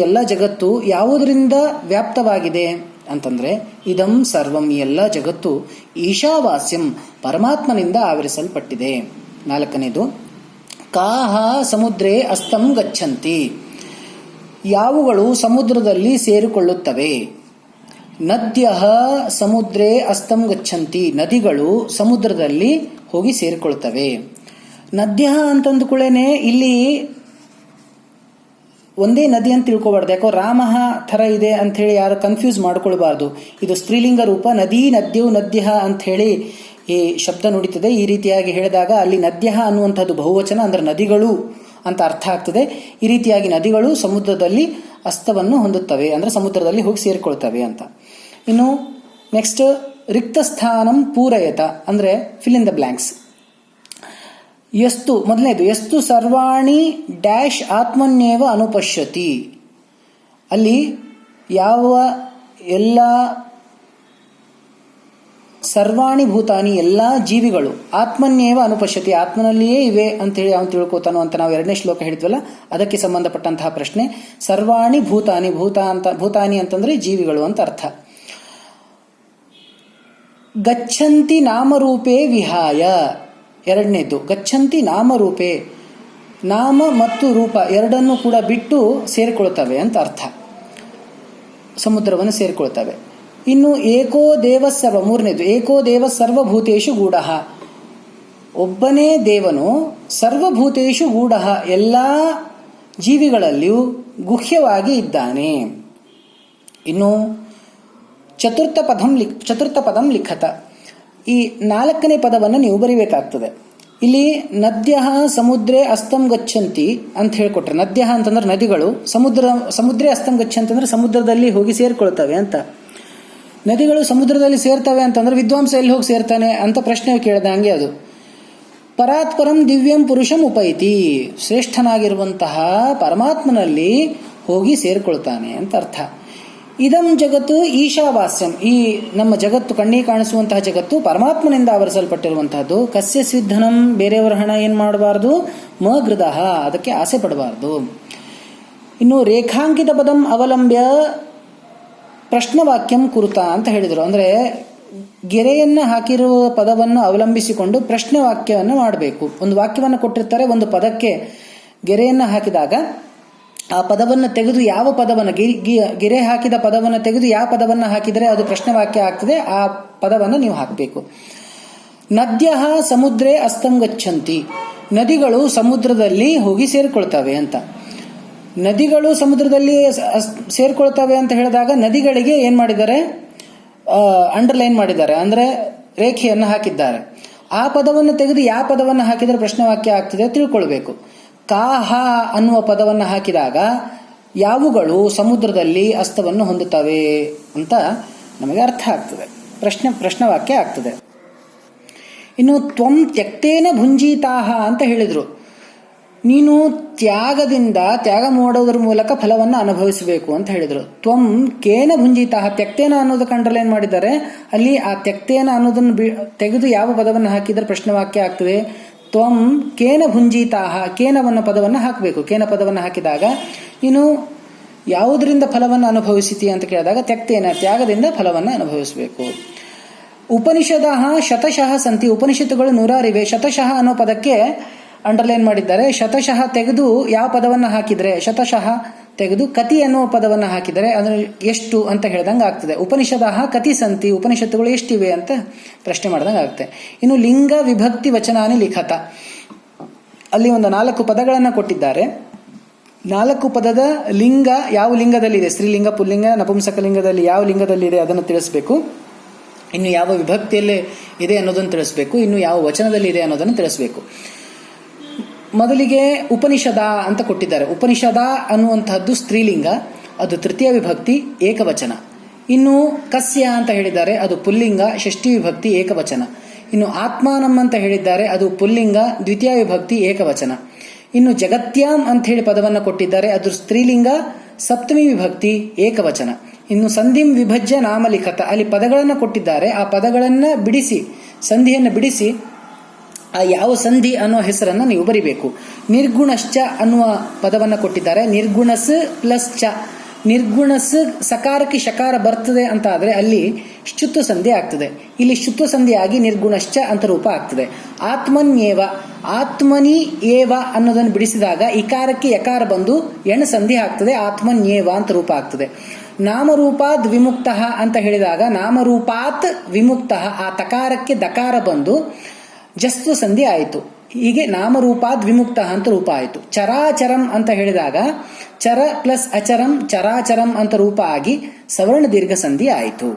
ಎಲ್ಲ ಜಗತ್ತು ಯಾವುದರಿಂದ ವ್ಯಾಪ್ತವಾಗಿದೆ ಅಂತಂದ್ರೆ ಇದಂ ಸರ್ವಂ, ಈ ಎಲ್ಲ ಜಗತ್ತು ಈಶಾವಾಸ್ಯಂ ಪರಮಾತ್ಮನಿಂದ ಆವರಿಸಲ್ಪಟ್ಟಿದೆ. 4ನೇದು ಕಾಹ ಸಮುದ್ರೇ ಅಸ್ತಂ ಗಚ್ಚಂತಿ, ಯಾವುಗಳು ಸಮುದ್ರದಲ್ಲಿ ಸೇರಿಕೊಳ್ಳುತ್ತವೆ. ನದ್ಯಃ ಸಮುದ್ರೇ ಅಸ್ತಂ ಗಚ್ಚಂತಿ, ನದಿಗಳು ಸಮುದ್ರದಲ್ಲಿ ಹೋಗಿ ಸೇರಿಕೊಳ್ಳುತ್ತವೆ. ನದ್ಯ ಅಂತಂದುಕೊಳ್ಳೇನೆ ಇಲ್ಲಿ ಒಂದೇ ನದಿ ಅಂತ ತಿಳ್ಕೊಬಾರ್ದು. ಯಾಕೋ ರಾಮ ಥರ ಇದೆ ಅಂಥೇಳಿ ಯಾರು ಕನ್ಫ್ಯೂಸ್ ಮಾಡ್ಕೊಳ್ಬಾರ್ದು. ಇದು ಸ್ತ್ರೀಲಿಂಗ ರೂಪ. ನದಿ, ನದ್ಯವು, ನದ್ಯ ಅಂಥೇಳಿ ಈ ಶಬ್ದ ನುಡಿತದೆ. ಈ ರೀತಿಯಾಗಿ ಹೇಳಿದಾಗ ಅಲ್ಲಿ ನದ್ಯ ಅನ್ನುವಂಥದ್ದು ಬಹುವಚನ, ಅಂದ್ರೆ ನದಿಗಳು ಅಂತ ಅರ್ಥ ಆಗ್ತದೆ. ಈ ರೀತಿಯಾಗಿ ನದಿಗಳು ಸಮುದ್ರದಲ್ಲಿ ಅಸ್ತವನ್ನು ಹೊಂದುತ್ತವೆ, ಅಂದ್ರೆ ಸಮುದ್ರದಲ್ಲಿ ಹೋಗಿ ಸೇರಿಕೊಳ್ತವೆ ಅಂತ. ಇನ್ನು ನೆಕ್ಸ್ಟ್ ರಿಕ್ತಸ್ಥಾನಂ ಪೂರಯತ, ಅಂದ್ರೆ ಫಿಲ್ ಇನ್ ದ ಬ್ಲ್ಯಾಂಕ್ಸ್. ಎಷ್ಟು ಮೊದಲನೇದು ಎಷ್ಟು ಸರ್ವಾಣಿ ಡ್ಯಾಶ್ ಆತ್ಮನ್ಯೇವ ಅನುಪಶ್ಯತಿ, ಅಲ್ಲಿ ಯಾವ ಎಲ್ಲ ಸರ್ವಾಣಿ ಭೂತಾನಿ ಎಲ್ಲ ಜೀವಿಗಳು ಆತ್ಮನ್ಯೇವ ಅನುಪಶ್ಯತಿ, ಆತ್ಮನಲ್ಲಿಯೇ ಇವೆ ಅಂತೇಳಿ ಅವನು ತಿಳ್ಕೊತಾನೋ ಅಂತ ನಾವು 2ನೇ ಶ್ಲೋಕ ಹೇಳಿದ್ವಲ್ಲ, ಅದಕ್ಕೆ ಸಂಬಂಧಪಟ್ಟಂತಹ ಪ್ರಶ್ನೆ. ಸರ್ವಾಣಿ ಭೂತಾನಿ, ಭೂತಾನಿ ಅಂತಂದ್ರೆ ಜೀವಿಗಳು ಅಂತ ಅರ್ಥ. ಗಚ್ಚಂತಿ ನಾಮರೂಪೇ ವಿಹಾಯ, 2ನೇದು ಗಚ್ಚಂತಿ ನಾಮರೂಪೇ, ನಾಮ ಮತ್ತು ರೂಪ ಎರಡನ್ನೂ ಕೂಡ ಬಿಟ್ಟು ಸೇರಿಕೊಳ್ತವೆ ಅಂತ ಅರ್ಥ, ಸಮುದ್ರವನ್ನು ಸೇರಿಕೊಳ್ತವೆ. ಇನ್ನು ಏಕೋ ದೇವ ಸರ್ವ, 3ನೇದು ಏಕೋ ದೇವ ಸರ್ವಭೂತೇಶು ಗೂಢ, ಒಬ್ಬನೇ ದೇವನು ಸರ್ವಭೂತೇಶು ಗೂಢ ಎಲ್ಲ ಜೀವಿಗಳಲ್ಲಿಯೂ ಗುಹ್ಯವಾಗಿ ಇದ್ದಾನೆ. ಇನ್ನು ಚತುರ್ಥ ಪದಂ ಲಿಖತ, ಈ 4ನೇ ಪದವನ್ನು ನೀವು ಬರಿಬೇಕಾಗ್ತದೆ. ಇಲ್ಲಿ ನದ್ಯ ಸಮುದ್ರೇ ಅಸ್ತಂ ಗಚ್ಚಂತಿ ಅಂತ ಹೇಳ್ಕೊಟ್ರೆ, ನದ್ಯ ಅಂತಂದ್ರೆ ನದಿಗಳು, ಸಮುದ್ರೇ ಅಸ್ತಂ ಗಚ್ಚಂತಿ ಅಂದ್ರೆ ಸಮುದ್ರದಲ್ಲಿ ಹೋಗಿ ಸೇರ್ಕೊಳ್ತವೆ ಅಂತ. ನದಿಗಳು ಸಮುದ್ರದಲ್ಲಿ ಸೇರ್ತವೆ ಅಂತಂದ್ರೆ ವಿದ್ವಾಂಸ ಎಲ್ಲಿ ಹೋಗಿ ಸೇರ್ತಾನೆ ಅಂತ ಪ್ರಶ್ನೆ ಕೇಳ್ದಂಗೆ ಅದು. ಪರಾತ್ಪರಂ ದಿವ್ಯಂ ಪುರುಷಂ ಉಪೈತಿ, ಶ್ರೇಷ್ಠನಾಗಿರುವಂತಹ ಪರಮಾತ್ಮನಲ್ಲಿ ಹೋಗಿ ಸೇರ್ಕೊಳ್ತಾನೆ ಅಂತ ಅರ್ಥ. ಇದಂ ಜಗತ್ತು ಈಶಾವಾಸ್ಯಂ, ಈ ನಮ್ಮ ಜಗತ್ತು, ಕಣ್ಣಿಗೆ ಕಾಣಿಸುವಂತಹ ಜಗತ್ತು ಪರಮಾತ್ಮನಿಂದ ಆವರಿಸಲ್ಪಟ್ಟಿರುವಂತಹದ್ದು. ಕಸ್ಯ ಸ್ವಿಧನಂ, ಬೇರೆಯವರ ಹಣ ಏನ್ ಮಾಡಬಾರ್ದು, ಮಗೃದಃ, ಅದಕ್ಕೆ ಆಸೆ ಪಡಬಾರ್ದು. ಇನ್ನು ರೇಖಾಂಕಿತ ಪದಂ ಅವಲಂಬ್ಯ ಪ್ರಶ್ನವಾಕ್ಯಂ ಕುರುತ ಅಂತ ಹೇಳಿದರು. ಅಂದ್ರೆ ಗೆರೆಯನ್ನು ಹಾಕಿರುವ ಪದವನ್ನು ಅವಲಂಬಿಸಿಕೊಂಡು ಪ್ರಶ್ನೆ ವಾಕ್ಯವನ್ನು ಮಾಡಬೇಕು. ಒಂದು ವಾಕ್ಯವನ್ನು ಕೊಟ್ಟಿರ್ತಾರೆ, ಒಂದು ಪದಕ್ಕೆ ಗೆರೆಯನ್ನು ಹಾಕಿದಾಗ ಆ ಪದವನ್ನು ತೆಗೆದು ಯಾವ ಪದವನ್ನು ಗೆರೆ ಹಾಕಿದ ಪದವನ್ನು ತೆಗೆದು ಯಾವ ಪದವನ್ನು ಹಾಕಿದರೆ ಅದು ಪ್ರಶ್ನೆ ವಾಕ್ಯ ಆಗ್ತದೆ, ಆ ಪದವನ್ನು ನೀವು ಹಾಕಬೇಕು. ನದ್ಯ ಸಮುದ್ರೇ ಅಸ್ತಂ ಗಚ್ಚಂತಿ, ನದಿಗಳು ಸಮುದ್ರದಲ್ಲಿ ಹೋಗಿ ಸೇರಿಕೊಳ್ತವೆ ಅಂತ. ನದಿಗಳು ಸಮುದ್ರದಲ್ಲಿ ಸೇರ್ಕೊಳ್ತವೆ ಅಂತ ಹೇಳಿದಾಗ ನದಿಗಳಿಗೆ ಏನ್ ಮಾಡಿದ್ದಾರೆ, ಅಂಡರ್ಲೈನ್ ಮಾಡಿದ್ದಾರೆ, ಅಂದ್ರೆ ರೇಖೆಯನ್ನು ಹಾಕಿದ್ದಾರೆ. ಆ ಪದವನ್ನು ತೆಗೆದು ಯಾವ ಪದವನ್ನು ಹಾಕಿದರೆ ಪ್ರಶ್ನೆ ವಾಕ್ಯ ಆಗ್ತದೆ ತಿಳ್ಕೊಳ್ಬೇಕು. ಕಾಹ ಅನ್ನುವ ಪದವನ್ನು ಹಾಕಿದಾಗ ಯಾವುಗಳು ಸಮುದ್ರದಲ್ಲಿ ಅಸ್ತವನ್ನು ಹೊಂದುತ್ತವೆ ಅಂತ ನಮಗೆ ಅರ್ಥ ಆಗ್ತದೆ, ಪ್ರಶ್ನೆ ವಾಕ್ಯ ಆಗ್ತದೆ. ಇನ್ನು ತ್ವಂ ತ್ಯಕ್ತೇನ ಭುಂಜೀತಾಹ ಅಂತ ಹೇಳಿದ್ರು. ನೀನು ತ್ಯಾಗ ಮಾಡೋದ್ರ ಮೂಲಕ ಫಲವನ್ನು ಅನುಭವಿಸಬೇಕು ಅಂತ ಹೇಳಿದ್ರು. ತ್ವಂ ಕೇನ ಭುಂಜಿತಾಹ, ತ್ಯಕ್ತೇನ ಅನ್ನೋದಕ್ಕೆ ಅಂಡರ್ಲೈನ್ ಮಾಡಿದ್ದಾರೆ. ಅಲ್ಲಿ ಆ ತ್ಯಕ್ತೇನ ಅನ್ನೋದನ್ನು ತೆಗೆದು ಯಾವ ಪದವನ್ನು ಹಾಕಿದರೆ ಪ್ರಶ್ನೆ ವಾಕ್ಯ ಆಗ್ತದೆ. ತ್ವಂ ಕೇನ ಭುಂಜಿತಾಹ, ಕೇನವನ್ನು ಪದವನ್ನು ಹಾಕಬೇಕು. ಕೇನ ಪದವನ್ನು ಹಾಕಿದಾಗ ನೀನು ಯಾವುದರಿಂದ ಫಲವನ್ನು ಅನುಭವಿಸಿತಿ ಅಂತ ಕೇಳಿದಾಗ ತ್ಯಕ್ತೇನ, ತ್ಯಾಗದಿಂದ ಫಲವನ್ನು ಅನುಭವಿಸಬೇಕು. ಉಪನಿಷದಃ ಶತಶಃ ಸಂತಿ, ಉಪನಿಷತ್ತುಗಳು 100 ಶತಶಃ ಅನ್ನೋ ಪದಕ್ಕೆ ಅಂಡರ್ಲೈನ್ ಮಾಡಿದ್ದಾರೆ. ಶತಶಃ ತೆಗೆದು ಯಾವ ಪದವನ್ನು ಹಾಕಿದರೆ, ಶತಶಃ ತೆಗೆದು ಕತಿ ಅನ್ನುವ ಪದವನ್ನು ಹಾಕಿದರೆ ಅಂದ್ರೆ ಎಷ್ಟು ಅಂತ ಹೇಳ್ದಂಗೆ ಆಗ್ತದೆ. ಉಪನಿಷದಃ ಕತಿ ಸಂತಿ, ಉಪನಿಷತ್ತುಗಳು ಎಷ್ಟಿವೆ ಅಂತ ಪ್ರಶ್ನೆ ಮಾಡ್ದಂಗೆ ಆಗುತ್ತೆ. ಇನ್ನು ಲಿಂಗ ವಿಭಕ್ತಿ ವಚನಾನಿ ಲಿಖತ, ಅಲ್ಲಿ ಒಂದು 4 ಪದಗಳನ್ನು ಕೊಟ್ಟಿದ್ದಾರೆ. 4 ಪದದ ಲಿಂಗ ಯಾವ ಲಿಂಗದಲ್ಲಿದೆ, ಸ್ತ್ರೀಲಿಂಗ, ಪುಲ್ಲಿಂಗ, ನಪುಂಸಕ ಲಿಂಗದಲ್ಲಿ ಯಾವ ಲಿಂಗದಲ್ಲಿದೆ ಅದನ್ನು ತಿಳಿಸ್ಬೇಕು. ಇನ್ನು ಯಾವ ವಿಭಕ್ತಿಯಲ್ಲೇ ಇದೆ ಅನ್ನೋದನ್ನು ತಿಳಿಸ್ಬೇಕು. ಇನ್ನು ಯಾವ ವಚನದಲ್ಲಿ ಇದೆ ಅನ್ನೋದನ್ನು ತಿಳಿಸ್ಬೇಕು. ಮೊದಲಿಗೆ ಉಪನಿಷದ ಅಂತ ಕೊಟ್ಟಿದ್ದಾರೆ. ಉಪನಿಷದ ಅನ್ನುವಂತಹದ್ದು ಸ್ತ್ರೀಲಿಂಗ, ಅದು ತೃತೀಯ ವಿಭಕ್ತಿ ಏಕವಚನ. ಇನ್ನು ಕಸ್ಯ ಅಂತ ಹೇಳಿದ್ದಾರೆ, ಅದು ಪುಲ್ಲಿಂಗ ಷಷ್ಠಿ ವಿಭಕ್ತಿ ಏಕವಚನ. ಇನ್ನು ಆತ್ಮಾನಂ ಅಂತ ಹೇಳಿದ್ದಾರೆ, ಅದು ಪುಲ್ಲಿಂಗ ದ್ವಿತೀಯ ವಿಭಕ್ತಿ ಏಕವಚನ. ಇನ್ನು ಜಗತ್ಯಾಂ ಅಂತ ಹೇಳಿ ಪದವನ್ನು ಕೊಟ್ಟಿದ್ದಾರೆ, ಅದು ಸ್ತ್ರೀಲಿಂಗ ಸಪ್ತಮಿ ವಿಭಕ್ತಿ ಏಕವಚನ. ಇನ್ನು ಸಂಧಿಂ ವಿಭಜ್ಯ ನಾಮಲಿಖತ, ಅಲ್ಲಿ ಪದಗಳನ್ನು ಕೊಟ್ಟಿದ್ದಾರೆ, ಆ ಪದಗಳನ್ನು ಬಿಡಿಸಿ ಸಂಧಿಯನ್ನು ಬಿಡಿಸಿ ಆ ಯಾವ ಸಂಧಿ ಅನ್ನೋ ಹೆಸರನ್ನು ನೀವು ಬರಿಬೇಕು. ನಿರ್ಗುಣಶ್ಚ ಅನ್ನುವ ಪದವನ್ನು ಕೊಟ್ಟಿದ್ದಾರೆ, ನಿರ್ಗುಣಸ್ ಪ್ಲಸ್ ಚ, ನಿರ್ಗುಣಸ್ ಸಕಾರಕ್ಕೆ ಶಕಾರ ಬರ್ತದೆ ಅಂತ ಆದರೆ ಅಲ್ಲಿ ಶುತ್ವ ಸಂಧಿ ಆಗ್ತದೆ, ಇಲ್ಲಿ ಶುತ್ವ ಸಂಧಿ ಆಗಿ ನಿರ್ಗುಣಶ್ಚ ಅಂತ ರೂಪ ಆಗ್ತದೆ. ಆತ್ಮನ್ಯೇವ, ಆತ್ಮನಿ ಏವ ಅನ್ನೋದನ್ನು ಬಿಡಿಸಿದಾಗ ಇಕಾರಕ್ಕೆ ಯಕಾರ ಬಂದು ಎಣ ಸಂಧಿ ಆಗ್ತದೆ, ಆತ್ಮನ್ಯೇವ ಅಂತ ರೂಪ ಆಗ್ತದೆ. ನಾಮರೂಪಾದ್ ವಿಮುಕ್ತ ಅಂತ ಹೇಳಿದಾಗ ನಾಮರೂಪಾತ್ ವಿಮುಕ್ತ, ಆ ತಕಾರಕ್ಕೆ ದಕಾರ ಬಂದು ಜಸ್ತು ಸಂಧಿ ಆಯಿತು. ಹೀಗೆ ನಾಮರೂಪಾದ್ ವಿಮುಕ್ತ ಅಂತ ರೂಪ ಆಯಿತು. ಚರಾಚರಂ ಅಂತ ಹೇಳಿದಾಗ ಚರ ಪ್ಲಸ್ ಅಚರಂ ಚರಾಚರಂ ಅಂತ ರೂಪ ಆಗಿ ಸವರ್ಣ ದೀರ್ಘ ಸಂಧಿ ಆಯಿತು.